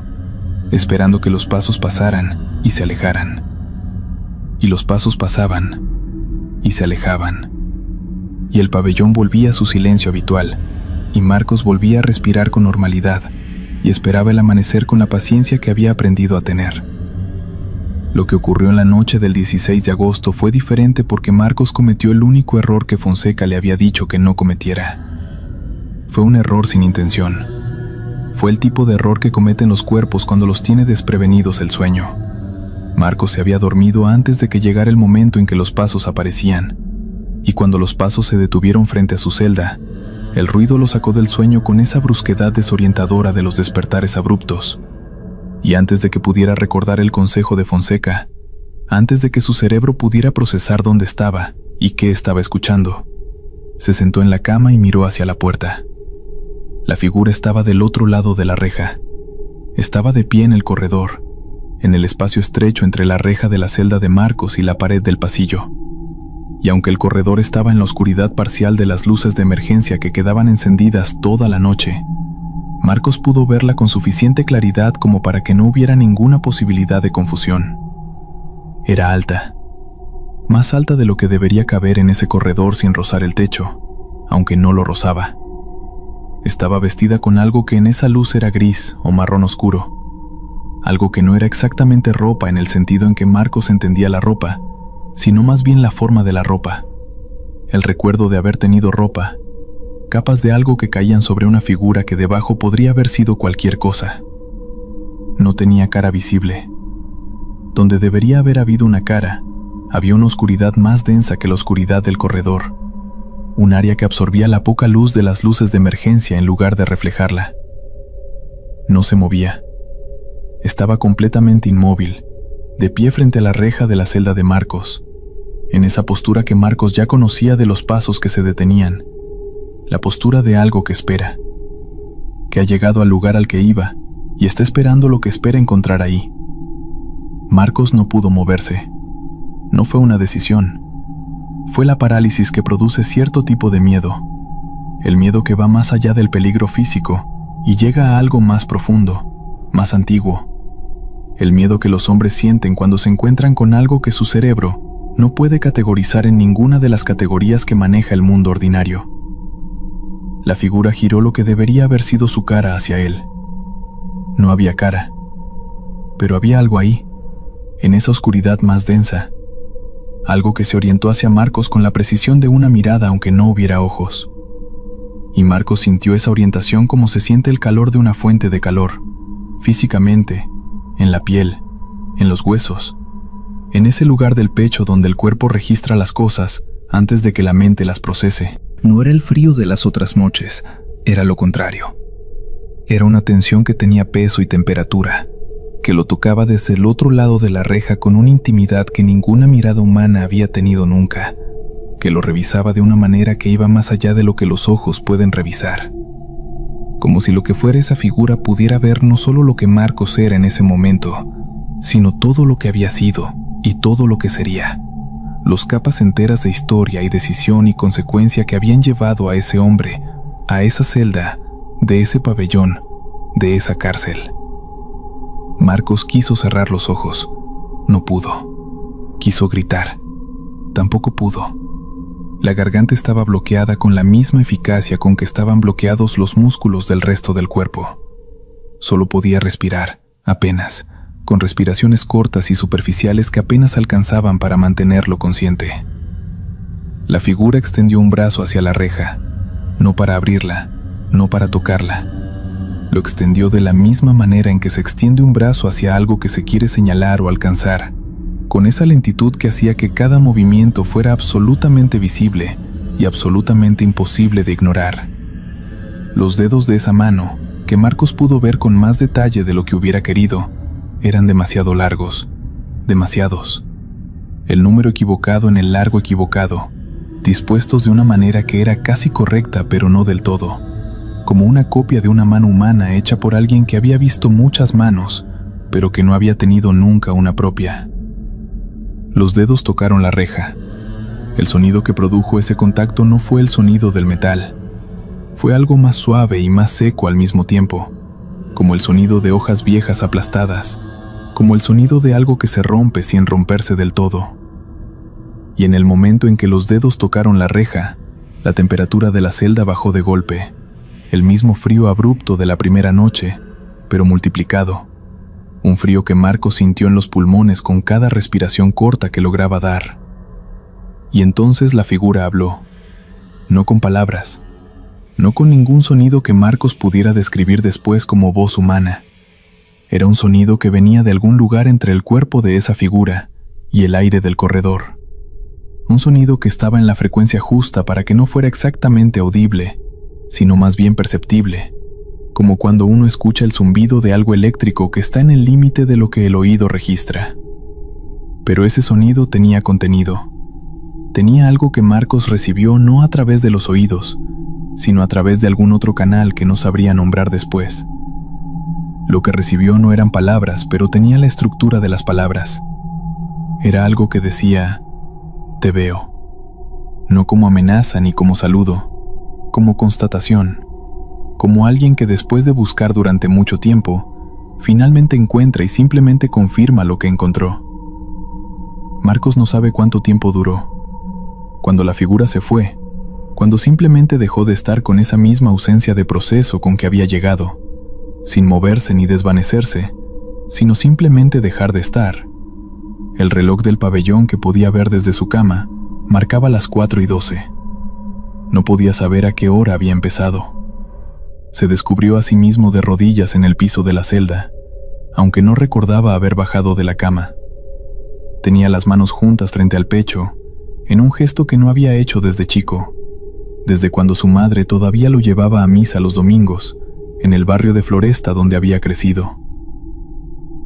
esperando que los pasos pasaran y se alejaran. Y los pasos pasaban y se alejaban. Y el pabellón volvía a su silencio habitual, y Marcos volvía a respirar con normalidad, y esperaba el amanecer con la paciencia que había aprendido a tener. Lo que ocurrió en la noche del 16 de agosto fue diferente porque Marcos cometió el único error que Fonseca le había dicho que no cometiera. Fue un error sin intención. Fue el tipo de error que cometen los cuerpos cuando los tiene desprevenidos el sueño. Marcos se había dormido antes de que llegara el momento en que los pasos aparecían, y cuando los pasos se detuvieron frente a su celda, el ruido lo sacó del sueño con esa brusquedad desorientadora de los despertares abruptos. Y antes de que pudiera recordar el consejo de Fonseca, antes de que su cerebro pudiera procesar dónde estaba y qué estaba escuchando, se sentó en la cama y miró hacia la puerta. La figura estaba del otro lado de la reja. Estaba de pie en el corredor, en el espacio estrecho entre la reja de la celda de Marcos y la pared del pasillo. Y aunque el corredor estaba en la oscuridad parcial de las luces de emergencia que quedaban encendidas toda la noche, Marcos pudo verla con suficiente claridad como para que no hubiera ninguna posibilidad de confusión. Era alta, más alta de lo que debería caber en ese corredor sin rozar el techo, aunque no lo rozaba. Estaba vestida con algo que en esa luz era gris o marrón oscuro, algo que no era exactamente ropa en el sentido en que Marcos entendía la ropa, sino más bien la forma de la ropa. El recuerdo de haber tenido ropa, capas de algo que caían sobre una figura que debajo podría haber sido cualquier cosa. No tenía cara visible. Donde debería haber habido una cara, había una oscuridad más densa que la oscuridad del corredor, un área que absorbía la poca luz de las luces de emergencia en lugar de reflejarla. No se movía. Estaba completamente inmóvil, de pie frente a la reja de la celda de Marcos, en esa postura que Marcos ya conocía de los pasos que se detenían, la postura de algo que espera, que ha llegado al lugar al que iba y está esperando lo que espera encontrar ahí. Marcos no pudo moverse. No fue una decisión. Fue la parálisis que produce cierto tipo de miedo, el miedo que va más allá del peligro físico y llega a algo más profundo, más antiguo. El miedo que los hombres sienten cuando se encuentran con algo que su cerebro no puede categorizar en ninguna de las categorías que maneja el mundo ordinario. La figura giró lo que debería haber sido su cara hacia él. No había cara, pero había algo ahí, en esa oscuridad más densa, algo que se orientó hacia Marcos con la precisión de una mirada aunque no hubiera ojos. Y Marcos sintió esa orientación como se siente el calor de una fuente de calor, físicamente, en la piel, en los huesos, en ese lugar del pecho donde el cuerpo registra las cosas antes de que la mente las procese. No era el frío de las otras noches, era lo contrario. Era una tensión que tenía peso y temperatura, que lo tocaba desde el otro lado de la reja con una intimidad que ninguna mirada humana había tenido nunca, que lo revisaba de una manera que iba más allá de lo que los ojos pueden revisar. Como si lo que fuera esa figura pudiera ver no solo lo que Marcos era en ese momento, sino todo lo que había sido y todo lo que sería, los capas enteras de historia y decisión y consecuencia que habían llevado a ese hombre, a esa celda, de ese pabellón, de esa cárcel. Marcos quiso cerrar los ojos. No pudo. Quiso gritar. Tampoco pudo. La garganta estaba bloqueada con la misma eficacia con que estaban bloqueados los músculos del resto del cuerpo. Solo podía respirar, apenas, con respiraciones cortas y superficiales que apenas alcanzaban para mantenerlo consciente. La figura extendió un brazo hacia la reja, no para abrirla, no para tocarla. Lo extendió de la misma manera en que se extiende un brazo hacia algo que se quiere señalar o alcanzar, con esa lentitud que hacía que cada movimiento fuera absolutamente visible y absolutamente imposible de ignorar. Los dedos de esa mano, que Marcos pudo ver con más detalle de lo que hubiera querido, eran demasiado largos, demasiados. El número equivocado en el largo equivocado, dispuestos de una manera que era casi correcta pero no del todo, como una copia de una mano humana hecha por alguien que había visto muchas manos, pero que no había tenido nunca una propia. Los dedos tocaron la reja. El sonido que produjo ese contacto no fue el sonido del metal. Fue algo más suave y más seco al mismo tiempo, como el sonido de hojas viejas aplastadas, como el sonido de algo que se rompe sin romperse del todo. Y en el momento en que los dedos tocaron la reja, la temperatura de la celda bajó de golpe, el mismo frío abrupto de la primera noche, pero multiplicado. Un frío que Marcos sintió en los pulmones con cada respiración corta que lograba dar. Y entonces la figura habló, no con palabras, no con ningún sonido que Marcos pudiera describir después como voz humana. Era un sonido que venía de algún lugar entre el cuerpo de esa figura y el aire del corredor. Un sonido que estaba en la frecuencia justa para que no fuera exactamente audible, sino más bien perceptible, como cuando uno escucha el zumbido de algo eléctrico que está en el límite de lo que el oído registra. Pero ese sonido tenía contenido. Tenía algo que Marcos recibió no a través de los oídos, sino a través de algún otro canal que no sabría nombrar después. Lo que recibió no eran palabras, pero tenía la estructura de las palabras. Era algo que decía, te veo. No como amenaza ni como saludo, como constatación, como alguien que después de buscar durante mucho tiempo, finalmente encuentra y simplemente confirma lo que encontró. Marcos no sabe cuánto tiempo duró. Cuando la figura se fue, cuando simplemente dejó de estar con esa misma ausencia de proceso con que había llegado, sin moverse ni desvanecerse, sino simplemente dejar de estar. El reloj del pabellón que podía ver desde su cama marcaba las 4:12. No podía saber a qué hora había empezado. Se descubrió a sí mismo de rodillas en el piso de la celda, aunque no recordaba haber bajado de la cama. Tenía las manos juntas frente al pecho, en un gesto que no había hecho desde chico, desde cuando su madre todavía lo llevaba a misa los domingos, en el barrio de Floresta donde había crecido.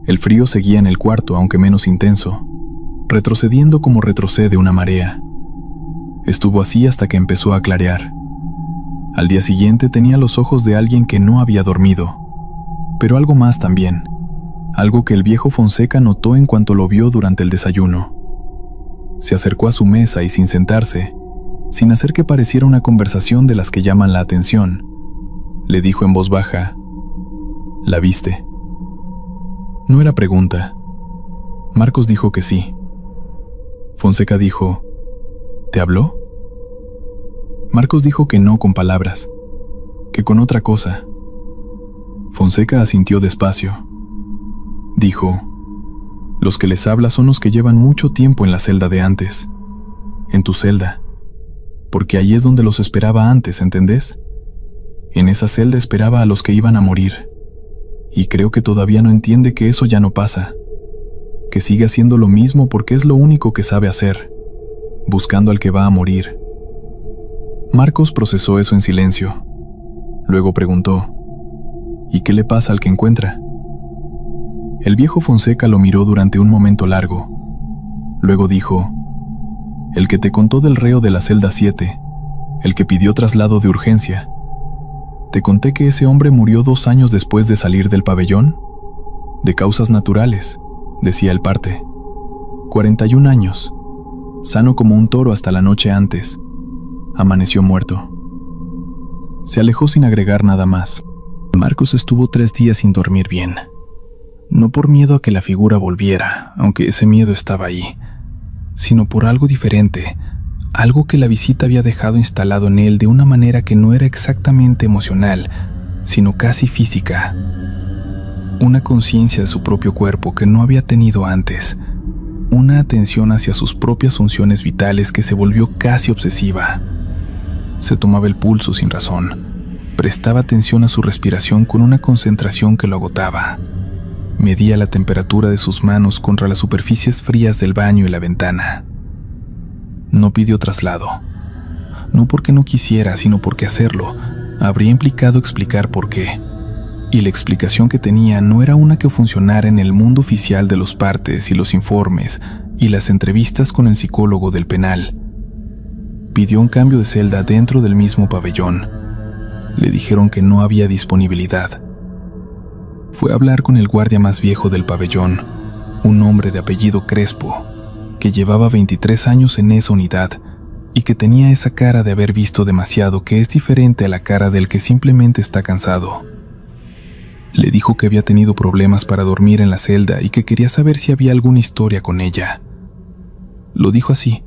El frío seguía en el cuarto, aunque menos intenso, retrocediendo como retrocede una marea. Estuvo así hasta que empezó a clarear. Al día siguiente tenía los ojos de alguien que no había dormido, pero algo más también, algo que el viejo Fonseca notó en cuanto lo vio durante el desayuno. Se acercó a su mesa y sin sentarse, sin hacer que pareciera una conversación de las que llaman la atención, le dijo en voz baja: ¿La viste? No era pregunta. Marcos dijo que sí. Fonseca dijo: ¿Te habló? Marcos dijo que no con palabras, que con otra cosa. Fonseca asintió despacio. Dijo: los que les habla son los que llevan mucho tiempo en la celda de antes. En tu celda. Porque ahí es donde los esperaba antes, ¿entendés? En esa celda esperaba a los que iban a morir. Y creo que todavía no entiende que eso ya no pasa. Que sigue haciendo lo mismo porque es lo único que sabe hacer, buscando al que va a morir. Marcos procesó eso en silencio. Luego preguntó: ¿y qué le pasa al que encuentra? El viejo Fonseca lo miró durante un momento largo. Luego dijo: el que te contó del reo de la celda 7, el que pidió traslado de urgencia. ¿Te conté que ese hombre murió 2 años después de salir del pabellón? De causas naturales, decía el parte. 41 años, sano como un toro hasta la noche antes. Amaneció muerto. Se alejó sin agregar nada más. Marcos estuvo 3 días sin dormir bien. No por miedo a que la figura volviera, aunque ese miedo estaba ahí, sino por algo diferente, algo que la visita había dejado instalado en él de una manera que no era exactamente emocional, sino casi física. Una conciencia de su propio cuerpo que no había tenido antes, una atención hacia sus propias funciones vitales que se volvió casi obsesiva. Se tomaba el pulso sin razón, prestaba atención a su respiración con una concentración que lo agotaba. Medía la temperatura de sus manos contra las superficies frías del baño y la ventana. No pidió traslado. No porque no quisiera, sino porque hacerlo habría implicado explicar por qué. Y la explicación que tenía no era una que funcionara en el mundo oficial de los partes y los informes y las entrevistas con el psicólogo del penal. Pidió un cambio de celda dentro del mismo pabellón. Le dijeron que no había disponibilidad. Fue a hablar con el guardia más viejo del pabellón, un hombre de apellido Crespo, que llevaba 23 años en esa unidad y que tenía esa cara de haber visto demasiado que es diferente a la cara del que simplemente está cansado. Le dijo que había tenido problemas para dormir en la celda y que quería saber si había alguna historia con ella. Lo dijo así,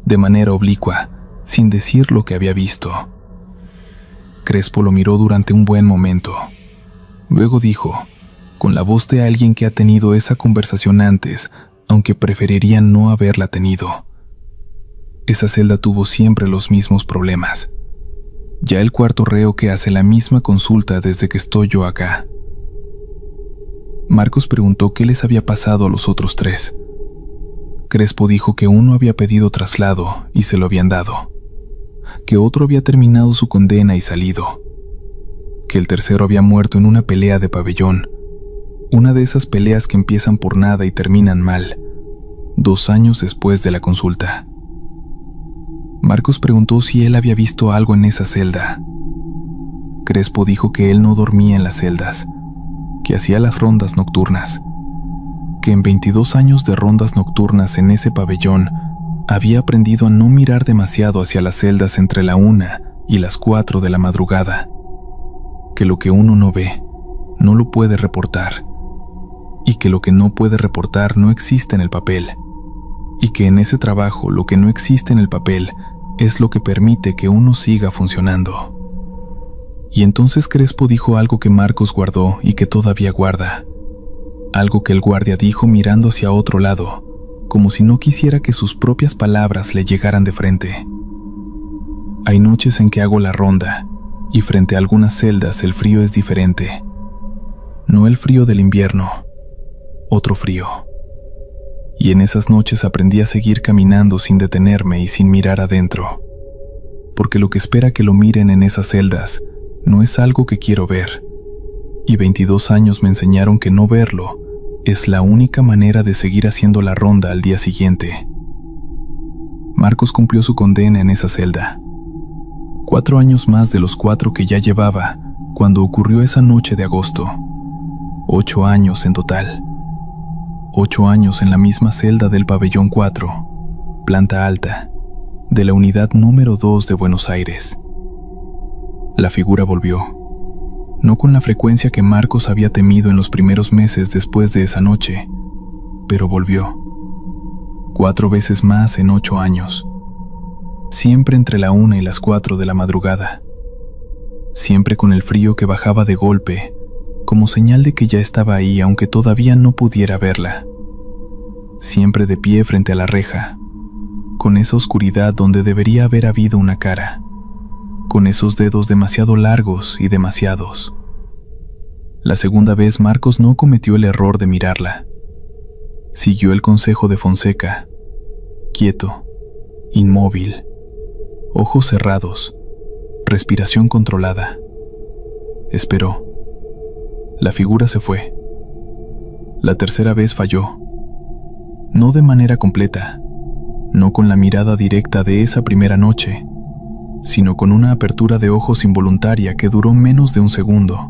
de manera oblicua, sin decir lo que había visto. Crespo lo miró durante un buen momento. Luego dijo, con la voz de alguien que ha tenido esa conversación antes, aunque preferiría no haberla tenido: esa celda tuvo siempre los mismos problemas. Ya el cuarto reo que hace la misma consulta desde que estoy yo acá. Marcos preguntó qué les había pasado a los otros 3. Crespo dijo que uno había pedido traslado y se lo habían dado, que otro había terminado su condena y salido, que el tercero había muerto en una pelea de pabellón, una de esas peleas que empiezan por nada y terminan mal, 2 años después de la consulta. Marcos preguntó si él había visto algo en esa celda. Crespo dijo que él no dormía en las celdas, que hacía las rondas nocturnas, que en 22 años de rondas nocturnas en ese pabellón había aprendido a no mirar demasiado hacia las celdas entre la 1 y las 4 de la madrugada, que lo que uno no ve no lo puede reportar, y que lo que no puede reportar no existe en el papel, y que en ese trabajo lo que no existe en el papel es lo que permite que uno siga funcionando. Y entonces Crespo dijo algo que Marcos guardó y que todavía guarda, algo que el guardia dijo mirando hacia otro lado, como si no quisiera que sus propias palabras le llegaran de frente. Hay noches en que hago la ronda, y frente a algunas celdas el frío es diferente. No el frío del invierno, otro frío. Y en esas noches aprendí a seguir caminando sin detenerme y sin mirar adentro, porque lo que espera que lo miren en esas celdas no es algo que quiero ver, y 22 años me enseñaron que no verlo es la única manera de seguir haciendo la ronda al día siguiente. Marcos cumplió su condena en esa celda. 4 años más de los 4 que ya llevaba cuando ocurrió esa noche de agosto. 8 años en total. 8 años en la misma celda del pabellón 4, planta alta, de la unidad número 2 de Buenos Aires. La figura volvió, no con la frecuencia que Marcos había temido en los primeros meses después de esa noche, pero volvió. 4 veces más en 8 años. Siempre entre la 1 y las 4 de la madrugada. Siempre con el frío que bajaba de golpe, como señal de que ya estaba ahí aunque todavía no pudiera verla. Siempre de pie frente a la reja, con esa oscuridad donde debería haber habido una cara, con esos dedos demasiado largos y demasiados. La segunda vez Marcos no cometió el error de mirarla. Siguió el consejo de Fonseca, quieto, inmóvil, ojos cerrados, respiración controlada. Esperó. La figura se fue. La tercera vez falló. No de manera completa, no con la mirada directa de esa primera noche, sino con una apertura de ojos involuntaria que duró menos de un segundo,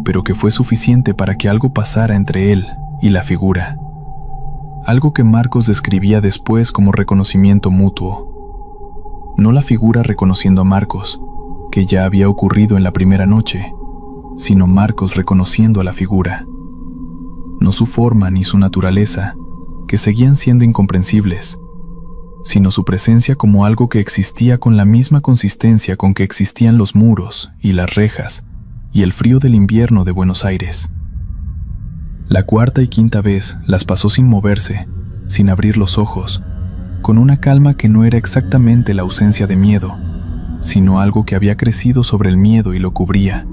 pero que fue suficiente para que algo pasara entre él y la figura. Algo que Marcos describía después como reconocimiento mutuo. No la figura reconociendo a Marcos, que ya había ocurrido en la primera noche, sino Marcos reconociendo a la figura. No su forma ni su naturaleza, que seguían siendo incomprensibles, sino su presencia como algo que existía con la misma consistencia con que existían los muros y las rejas y el frío del invierno de Buenos Aires. La cuarta y quinta vez las pasó sin moverse, sin abrir los ojos, con una calma que no era exactamente la ausencia de miedo, sino algo que había crecido sobre el miedo y lo cubría.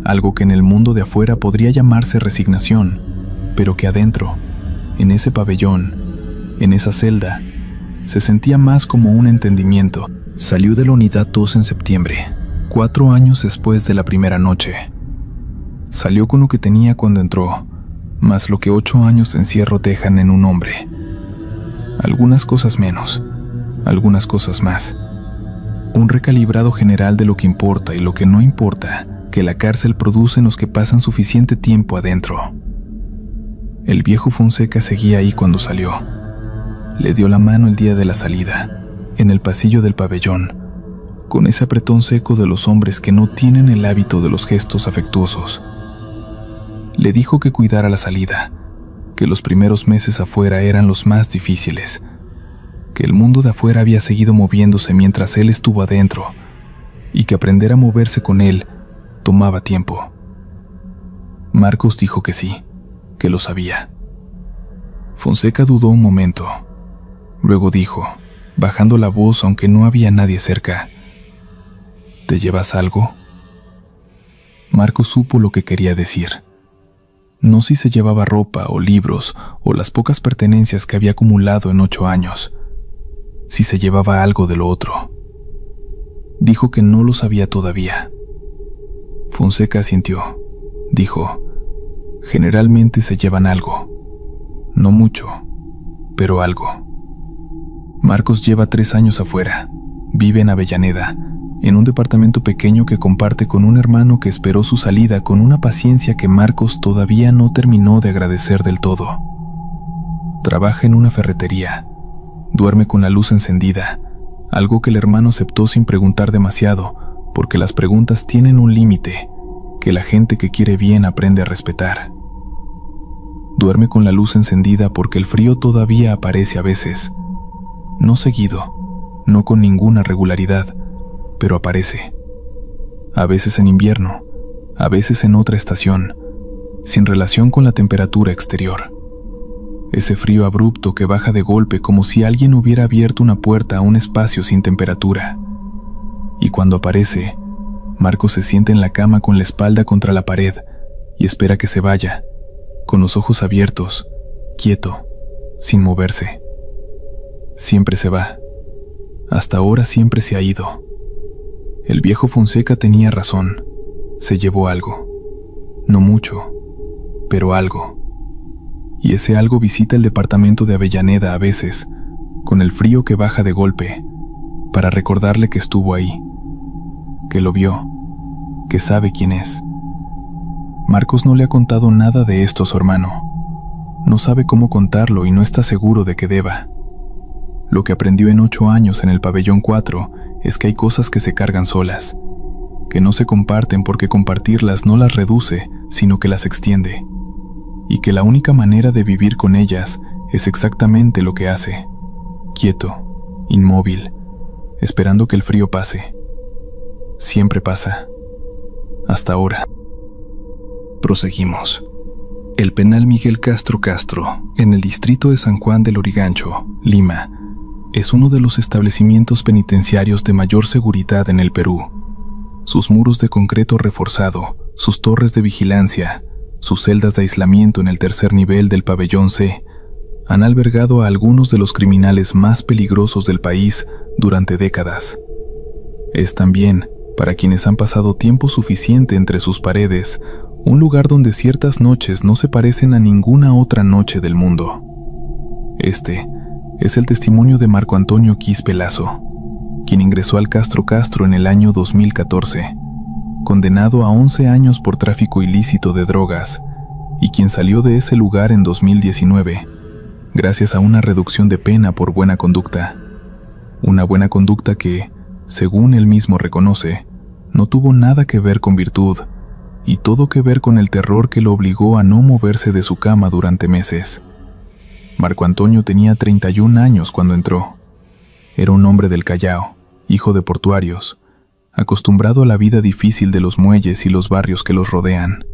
Algo que en el mundo de afuera podría llamarse resignación, pero que adentro, en ese pabellón, en esa celda, se sentía más como un entendimiento. Salió de la unidad 2 en septiembre, 4 años después de la primera noche. Salió con lo que tenía cuando entró, más lo que 8 años de encierro dejan en un hombre. Algunas cosas menos, algunas cosas más. Un recalibrado general de lo que importa y lo que no importa que la cárcel produce en los que pasan suficiente tiempo adentro. El viejo Fonseca seguía ahí cuando salió. Le dio la mano el día de la salida, en el pasillo del pabellón, con ese apretón seco de los hombres que no tienen el hábito de los gestos afectuosos. Le dijo que cuidara la salida, que los primeros meses afuera eran los más difíciles, que el mundo de afuera había seguido moviéndose mientras él estuvo adentro, y que aprender a moverse con él tomaba tiempo. Marcos dijo que sí, que lo sabía. Fonseca dudó un momento. Luego dijo, bajando la voz aunque no había nadie cerca: ¿te llevas algo? Marcos supo lo que quería decir. No si se llevaba ropa o libros o las pocas pertenencias que había acumulado en 8 años, si se llevaba algo de lo otro. Dijo que no lo sabía todavía. Fonseca asintió. Dijo, generalmente se llevan algo. No mucho, pero algo. Marcos lleva 3 años afuera. Vive en Avellaneda, en un departamento pequeño que comparte con un hermano que esperó su salida con una paciencia que Marcos todavía no terminó de agradecer del todo. Trabaja en una ferretería. Duerme con la luz encendida, algo que el hermano aceptó sin preguntar demasiado, porque las preguntas tienen un límite que la gente que quiere bien aprende a respetar. Duerme con la luz encendida porque el frío todavía aparece a veces. No seguido, no con ninguna regularidad, pero aparece. A veces en invierno, a veces en otra estación, sin relación con la temperatura exterior. Ese frío abrupto que baja de golpe como si alguien hubiera abierto una puerta a un espacio sin temperatura. Y cuando aparece, Marcos se sienta en la cama con la espalda contra la pared y espera que se vaya, con los ojos abiertos, quieto, sin moverse. Siempre se va. Hasta ahora siempre se ha ido. El viejo Fonseca tenía razón. Se llevó algo. No mucho, pero algo. Y ese algo visita el departamento de Avellaneda a veces, con el frío que baja de golpe, para recordarle que estuvo ahí, que lo vio, que sabe quién es. Marcos no le ha contado nada de esto a su hermano. No sabe cómo contarlo y no está seguro de que deba. Lo que aprendió en 8 años en el pabellón 4 es que hay cosas que se cargan solas, que no se comparten porque compartirlas no las reduce, sino que las extiende, y que la única manera de vivir con ellas es exactamente lo que hace, quieto, inmóvil, esperando que el frío pase. Siempre pasa. Hasta ahora. Proseguimos. El penal Miguel Castro Castro, en el distrito de San Juan del Lurigancho, Lima, es uno de los establecimientos penitenciarios de mayor seguridad en el Perú. Sus muros de concreto reforzado, sus torres de vigilancia, sus celdas de aislamiento en el tercer nivel del pabellón C, han albergado a algunos de los criminales más peligrosos del país durante décadas. Es también, para quienes han pasado tiempo suficiente entre sus paredes, un lugar donde ciertas noches no se parecen a ninguna otra noche del mundo. Este es el testimonio de Marco Antonio Quispe Lazo, quien ingresó al Castro Castro en el año 2014, condenado a 11 años por tráfico ilícito de drogas, y quien salió de ese lugar en 2019, gracias a una reducción de pena por buena conducta. Una buena conducta que, según él mismo reconoce, no tuvo nada que ver con virtud, y todo que ver con el terror que lo obligó a no moverse de su cama durante meses. Marco Antonio tenía 31 años cuando entró. Era un hombre del Callao, hijo de portuarios, acostumbrado a la vida difícil de los muelles y los barrios que los rodean.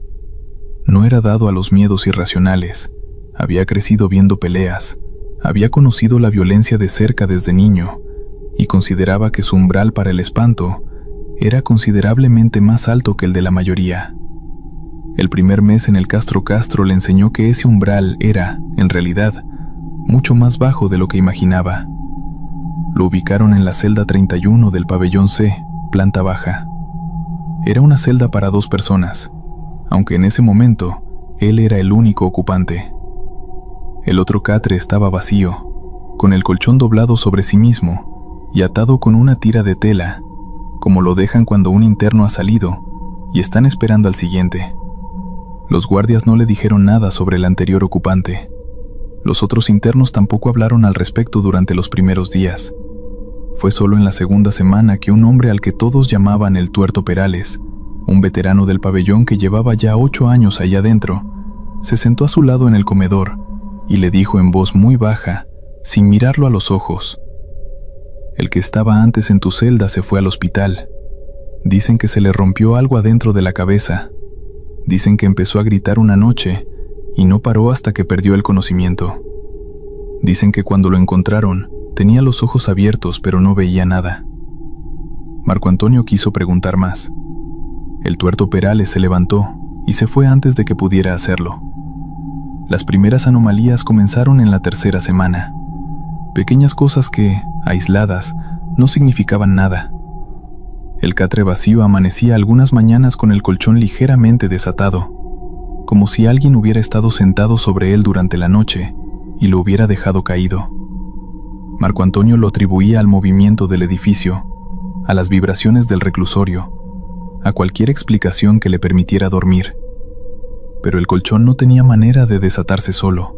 No era dado a los miedos irracionales, había crecido viendo peleas, había conocido la violencia de cerca desde niño, y consideraba que su umbral para el espanto era considerablemente más alto que el de la mayoría. El primer mes en el Castro Castro le enseñó que ese umbral era, en realidad, mucho más bajo de lo que imaginaba. Lo ubicaron en la celda 31 del pabellón C, planta baja. Era una celda para 2 personas, aunque en ese momento él era el único ocupante. El otro catre estaba vacío, con el colchón doblado sobre sí mismo y atado con una tira de tela, como lo dejan cuando un interno ha salido y están esperando al siguiente. Los guardias no le dijeron nada sobre el anterior ocupante. Los otros internos tampoco hablaron al respecto durante los primeros días. Fue solo en la segunda semana que un hombre al que todos llamaban el Tuerto Perales, un veterano del pabellón que llevaba ya 8 años allá adentro, se sentó a su lado en el comedor y le dijo en voz muy baja, sin mirarlo a los ojos: «El que estaba antes en tu celda se fue al hospital. Dicen que se le rompió algo adentro de la cabeza. Dicen que empezó a gritar una noche y no paró hasta que perdió el conocimiento. Dicen que cuando lo encontraron, tenía los ojos abiertos pero no veía nada». Marco Antonio quiso preguntar más. El Tuerto Perales se levantó y se fue antes de que pudiera hacerlo. Las primeras anomalías comenzaron en la tercera semana. Pequeñas cosas que, aisladas, no significaban nada. El catre vacío amanecía algunas mañanas con el colchón ligeramente desatado, como si alguien hubiera estado sentado sobre él durante la noche y lo hubiera dejado caído. Marco Antonio lo atribuía al movimiento del edificio, a las vibraciones del reclusorio, a cualquier explicación que le permitiera dormir. Pero el colchón no tenía manera de desatarse solo.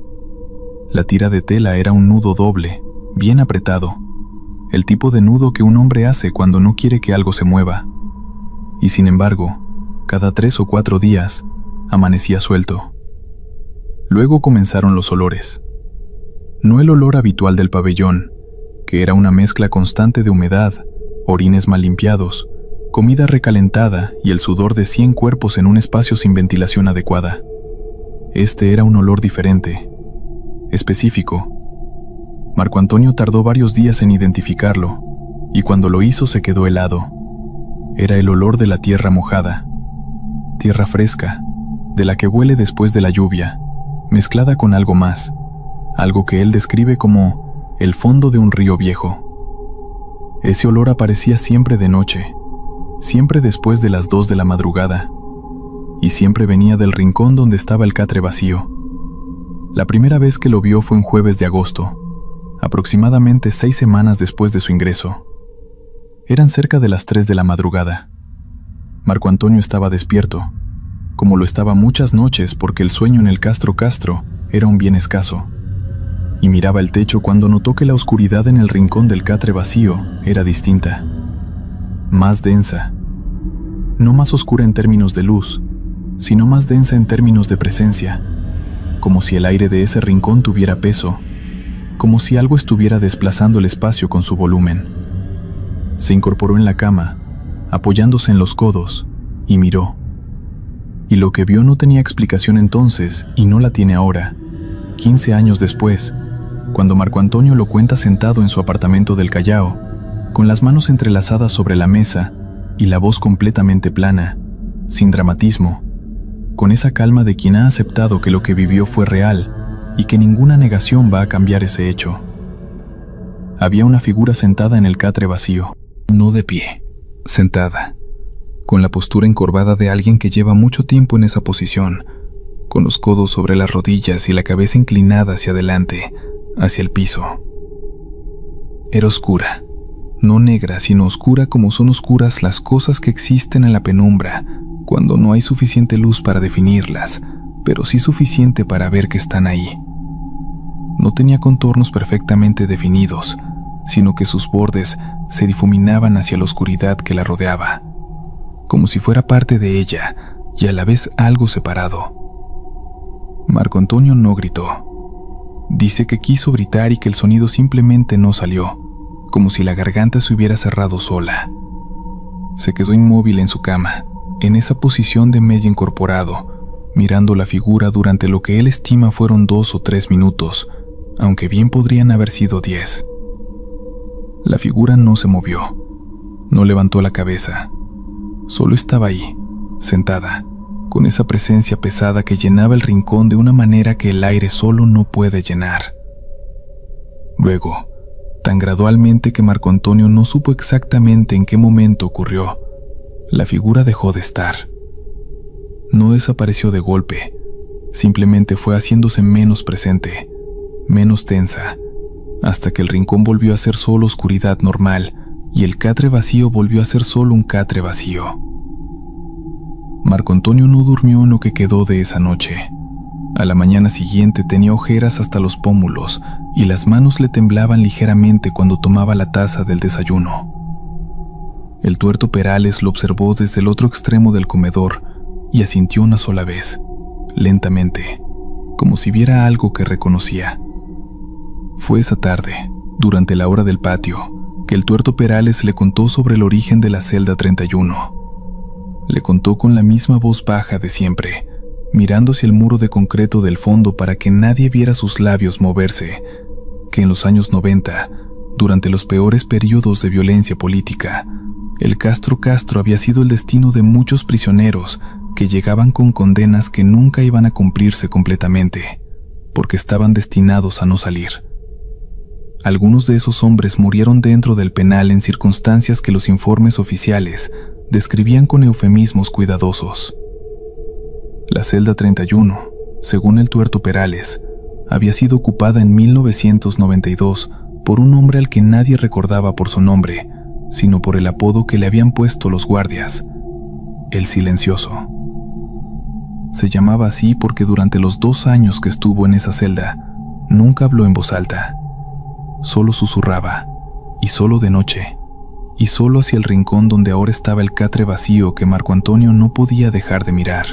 La tira de tela era un nudo doble, bien apretado, el tipo de nudo que un hombre hace cuando no quiere que algo se mueva. Y sin embargo, cada 3 o 4 días, amanecía suelto. Luego comenzaron los olores. No el olor habitual del pabellón, que era una mezcla constante de humedad, orines mal limpiados, comida recalentada y el sudor de 100 cuerpos en un espacio sin ventilación adecuada. Este era un olor diferente, específico. Marco Antonio tardó varios días en identificarlo, y cuando lo hizo se quedó helado. Era el olor de la tierra mojada, tierra fresca, de la que huele después de la lluvia, mezclada con algo más, algo que él describe como el fondo de un río viejo. Ese olor aparecía siempre de noche, siempre después de las 2 de la madrugada, y siempre venía del rincón donde estaba el catre vacío. La primera vez que lo vio fue un jueves de agosto, aproximadamente 6 semanas después de su ingreso. Eran cerca de las 3 de la madrugada. Marco Antonio estaba despierto, como lo estaba muchas noches porque el sueño en el Castro era un bien escaso, y miraba el techo cuando notó que la oscuridad en el rincón del catre vacío era distinta, más densa, no más oscura en términos de luz, sino más densa en términos de presencia, como si el aire de ese rincón tuviera peso, como si algo estuviera desplazando el espacio con su volumen. Se incorporó en la cama, apoyándose en los codos, y miró. Y lo que vio no tenía explicación entonces, y no la tiene ahora, 15 años después, cuando Marco Antonio lo cuenta sentado en su apartamento del Callao, con las manos entrelazadas sobre la mesa y la voz completamente plana, sin dramatismo, con esa calma de quien ha aceptado que lo que vivió fue real y que ninguna negación va a cambiar ese hecho. Había una figura sentada en el catre vacío. No de pie, sentada, con la postura encorvada de alguien que lleva mucho tiempo en esa posición, con los codos sobre las rodillas y la cabeza inclinada hacia adelante, hacia el piso. Era oscura, no negra, sino oscura como son oscuras las cosas que existen en la penumbra, cuando no hay suficiente luz para definirlas, pero sí suficiente para ver que están ahí. No tenía contornos perfectamente definidos, sino que sus bordes se difuminaban hacia la oscuridad que la rodeaba, como si fuera parte de ella y a la vez algo separado. Marco Antonio no gritó. Dice que quiso gritar y que el sonido simplemente no salió, como si la garganta se hubiera cerrado sola. Se quedó inmóvil en su cama, en esa posición de medio incorporado, mirando la figura durante lo que él estima fueron 2 o 3 minutos, aunque bien podrían haber sido 10. La figura no se movió, no levantó la cabeza, solo estaba ahí, sentada, con esa presencia pesada que llenaba el rincón de una manera que el aire solo no puede llenar. Luego, tan gradualmente que Marco Antonio no supo exactamente en qué momento ocurrió, la figura dejó de estar. No desapareció de golpe, simplemente fue haciéndose menos presente, menos tensa, hasta que el rincón volvió a ser solo oscuridad normal y el catre vacío volvió a ser solo un catre vacío. Marco Antonio no durmió en lo que quedó de esa noche. A la mañana siguiente tenía ojeras hasta los pómulos y las manos le temblaban ligeramente cuando tomaba la taza del desayuno. El tuerto Perales lo observó desde el otro extremo del comedor y asintió una sola vez, lentamente, como si viera algo que reconocía. Fue esa tarde, durante la hora del patio, que el tuerto Perales le contó sobre el origen de la celda 31. Le contó con la misma voz baja de siempre, mirando hacia el muro de concreto del fondo para que nadie viera sus labios moverse, que en los años 90, durante los peores periodos de violencia política, el Castro había sido el destino de muchos prisioneros que llegaban con condenas que nunca iban a cumplirse completamente, porque estaban destinados a no salir. Algunos de esos hombres murieron dentro del penal en circunstancias que los informes oficiales describían con eufemismos cuidadosos. La celda 31, según el tuerto Perales, había sido ocupada en 1992 por un hombre al que nadie recordaba por su nombre, sino por el apodo que le habían puesto los guardias, el Silencioso. Se llamaba así porque durante los 2 años que estuvo en esa celda, nunca habló en voz alta. Solo susurraba, y solo de noche, y solo hacia el rincón donde ahora estaba el catre vacío que Marco Antonio no podía dejar de mirar.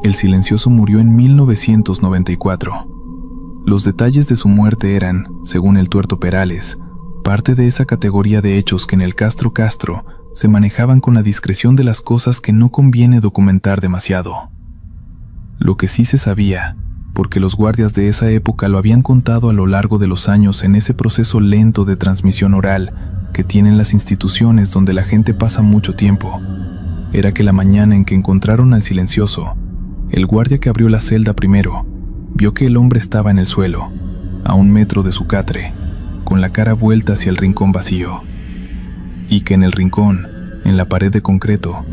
El Silencioso murió en 1994. Los detalles de su muerte eran, según el tuerto Perales, parte de esa categoría de hechos que en el Castro se manejaban con la discreción de las cosas que no conviene documentar demasiado. Lo que sí se sabía, porque los guardias de esa época lo habían contado a lo largo de los años en ese proceso lento de transmisión oral que tienen las instituciones donde la gente pasa mucho tiempo, era que la mañana en que encontraron al silencioso, el guardia que abrió la celda primero vio que el hombre estaba en el suelo, a 1 metro de su catre, con la cara vuelta hacia el rincón vacío, y que en el rincón, en la pared de concreto,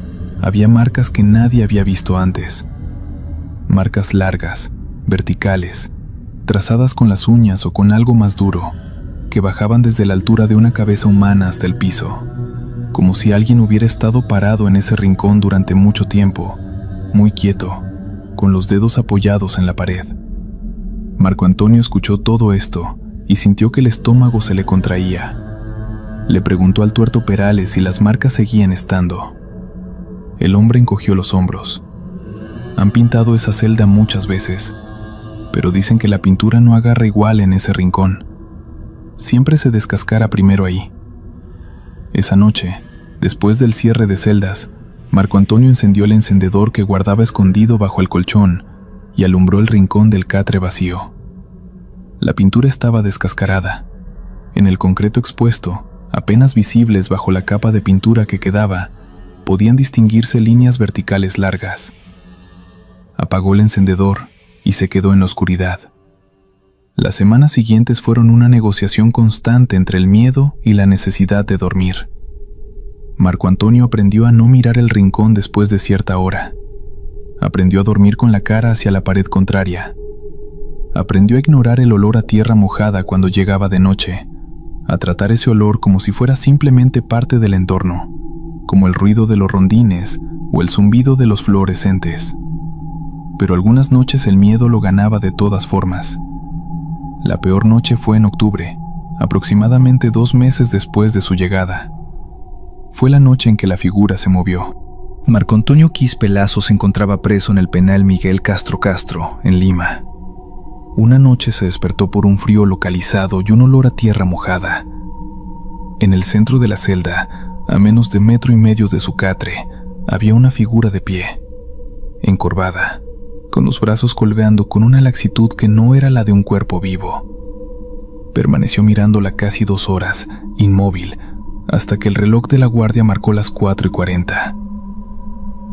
había marcas que nadie había visto antes. Marcas largas, verticales, trazadas con las uñas o con algo más duro, que bajaban desde la altura de una cabeza humana hasta el piso, como si alguien hubiera estado parado en ese rincón durante mucho tiempo, muy quieto, con los dedos apoyados en la pared. Marco Antonio escuchó todo esto y sintió que el estómago se le contraía. Le preguntó al tuerto Perales si las marcas seguían estando. El hombre encogió los hombros. Han pintado esa celda muchas veces, pero dicen que la pintura no agarra igual en ese rincón. Siempre se descascara primero ahí. Esa noche, después del cierre de celdas, Marco Antonio encendió el encendedor que guardaba escondido bajo el colchón y alumbró el rincón del catre vacío. La pintura estaba descascarada. En el concreto expuesto, apenas visibles bajo la capa de pintura que quedaba, podían distinguirse líneas verticales largas. Apagó el encendedor y se quedó en la oscuridad. Las semanas siguientes fueron una negociación constante entre el miedo y la necesidad de dormir. Marco Antonio aprendió a no mirar el rincón después de cierta hora. Aprendió a dormir con la cara hacia la pared contraria. Aprendió a ignorar el olor a tierra mojada cuando llegaba de noche, a tratar ese olor como si fuera simplemente parte del entorno, como el ruido de los rondines o el zumbido de los fluorescentes. Pero algunas noches el miedo lo ganaba de todas formas. La peor noche fue en octubre, aproximadamente 2 meses después de su llegada. Fue la noche en que la figura se movió. Marco Antonio Quispe Lazo se encontraba preso en el penal Miguel Castro Castro, en Lima. Una noche se despertó por un frío localizado y un olor a tierra mojada. En el centro de la celda, a menos de 1,5 metros de su catre, había una figura de pie, encorvada, con los brazos colgando con una laxitud que no era la de un cuerpo vivo. Permaneció mirándola casi 2 horas, inmóvil, hasta que el reloj de la guardia marcó las 4:40.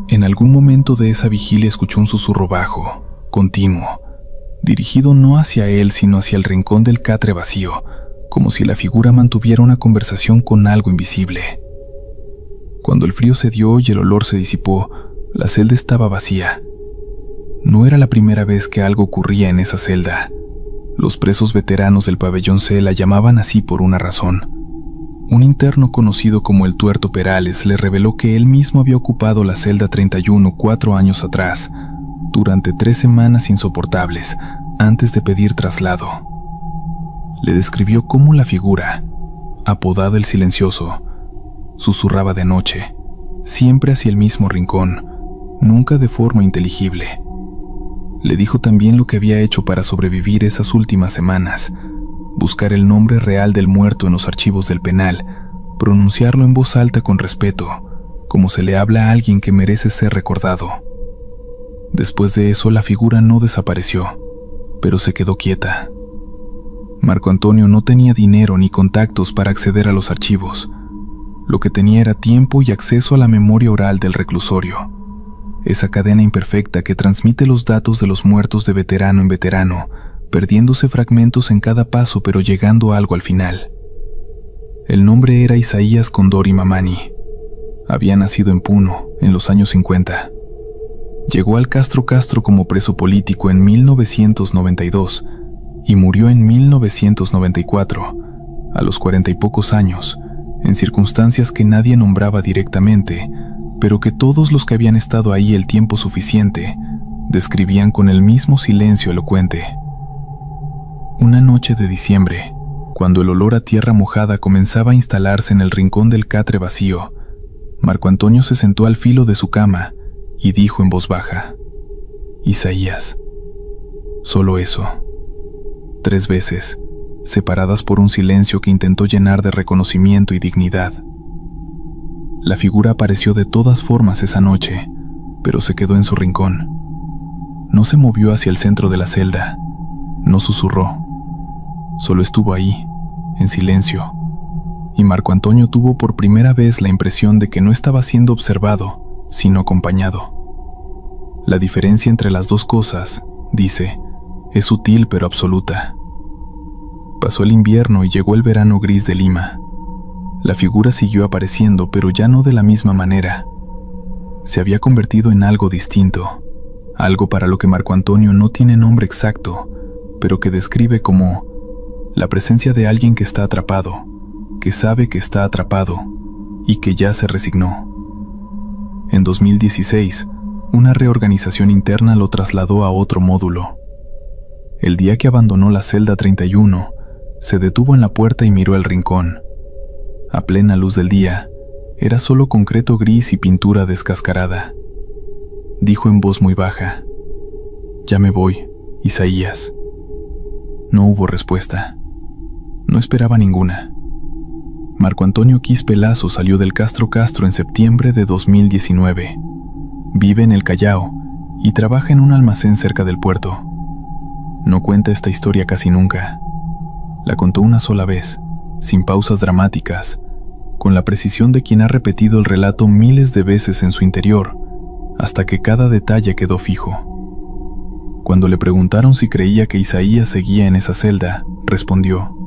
En algún momento de esa vigilia escuchó un susurro bajo, continuo, dirigido no hacia él sino hacia el rincón del catre vacío, como si la figura mantuviera una conversación con algo invisible. Cuando el frío cedió y el olor se disipó, la celda estaba vacía. No era la primera vez que algo ocurría en esa celda. Los presos veteranos del pabellón C la llamaban así por una razón. Un interno conocido como el Tuerto Perales le reveló que él mismo había ocupado la celda 31 4 años atrás, durante 3 semanas insoportables, antes de pedir traslado. Le describió cómo la figura, apodada el Silencioso, susurraba de noche, siempre hacia el mismo rincón, nunca de forma inteligible. Le dijo también lo que había hecho para sobrevivir esas últimas semanas: buscar el nombre real del muerto en los archivos del penal, pronunciarlo en voz alta con respeto, como se le habla a alguien que merece ser recordado. Después de eso, la figura no desapareció, pero se quedó quieta. Marco Antonio no tenía dinero ni contactos para acceder a los archivos. Lo que tenía era tiempo y acceso a la memoria oral del reclusorio, esa cadena imperfecta que transmite los datos de los muertos de veterano en veterano, perdiéndose fragmentos en cada paso pero llegando a algo al final. El nombre era Isaías Condori Mamani. Había nacido en Puno, en los años 50. Llegó al Castro como preso político en 1992 y murió en 1994, a los 40 y pocos años, en circunstancias que nadie nombraba directamente, pero que todos los que habían estado ahí el tiempo suficiente describían con el mismo silencio elocuente. Una noche de diciembre, cuando el olor a tierra mojada comenzaba a instalarse en el rincón del catre vacío, Marco Antonio se sentó al filo de su cama y dijo en voz baja: Isaías. Solo eso. 3 veces, separadas por un silencio que intentó llenar de reconocimiento y dignidad. La figura apareció de todas formas esa noche, pero se quedó en su rincón. No se movió hacia el centro de la celda, no susurró, solo estuvo ahí, en silencio, y Marco Antonio tuvo por primera vez la impresión de que no estaba siendo observado, sino acompañado. La diferencia entre las dos cosas, dice, es sutil pero absoluta. Pasó el invierno y llegó el verano gris de Lima. La figura siguió apareciendo, pero ya no de la misma manera. Se había convertido en algo distinto, algo para lo que Marco Antonio no tiene nombre exacto, pero que describe como la presencia de alguien que está atrapado, que sabe que está atrapado y que ya se resignó. En 2016, una reorganización interna lo trasladó a otro módulo. El día que abandonó la celda 31, se detuvo en la puerta y miró el rincón. A plena luz del día, era solo concreto gris y pintura descascarada. Dijo en voz muy baja: «Ya me voy, Isaías». No hubo respuesta. No esperaba ninguna. Marco Antonio Quispe Lazo salió del Castro Castro en septiembre de 2019. Vive en el Callao y trabaja en un almacén cerca del puerto. No cuenta esta historia casi nunca. La contó una sola vez, sin pausas dramáticas, con la precisión de quien ha repetido el relato miles de veces en su interior, hasta que cada detalle quedó fijo. Cuando le preguntaron si creía que Isaías seguía en esa celda, respondió: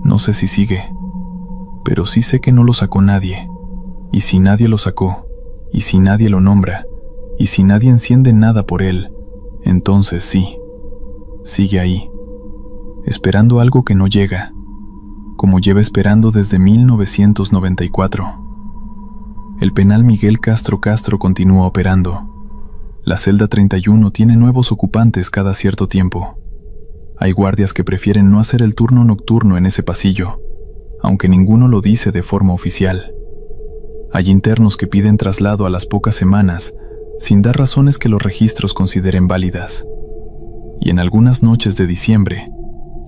«No sé si sigue, pero sí sé que no lo sacó nadie, y si nadie lo sacó, y si nadie lo nombra, y si nadie enciende nada por él, entonces sí, sigue ahí, esperando algo que no llega, como lleva esperando desde 1994. El penal Miguel Castro Castro continúa operando. La celda 31 tiene nuevos ocupantes cada cierto tiempo. Hay guardias que prefieren no hacer el turno nocturno en ese pasillo, aunque ninguno lo dice de forma oficial. Hay internos que piden traslado a las pocas semanas, sin dar razones que los registros consideren válidas. Y en algunas noches de diciembre,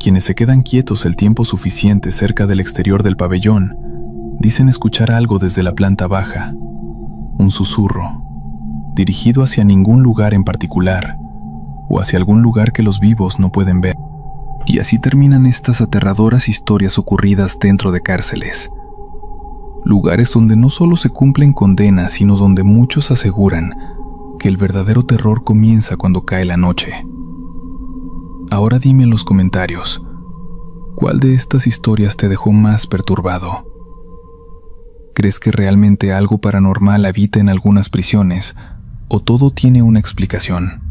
quienes se quedan quietos el tiempo suficiente cerca del exterior del pabellón, dicen escuchar algo desde la planta baja, un susurro, dirigido hacia ningún lugar en particular, o hacia algún lugar que los vivos no pueden ver. Y así terminan estas aterradoras historias ocurridas dentro de cárceles. Lugares donde no solo se cumplen condenas, sino donde muchos aseguran que el verdadero terror comienza cuando cae la noche. Ahora dime en los comentarios, ¿cuál de estas historias te dejó más perturbado? ¿Crees que realmente algo paranormal habita en algunas prisiones, o todo tiene una explicación?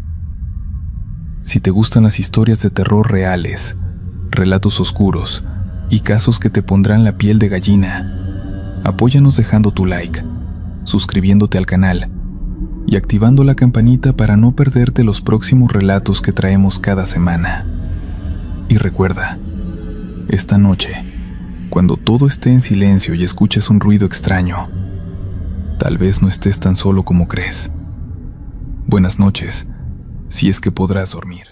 Si te gustan las historias de terror reales, relatos oscuros y casos que te pondrán la piel de gallina, apóyanos dejando tu like, suscribiéndote al canal y activando la campanita para no perderte los próximos relatos que traemos cada semana. Y recuerda, esta noche, cuando todo esté en silencio y escuches un ruido extraño, tal vez no estés tan solo como crees. Buenas noches, si es que podrás dormir.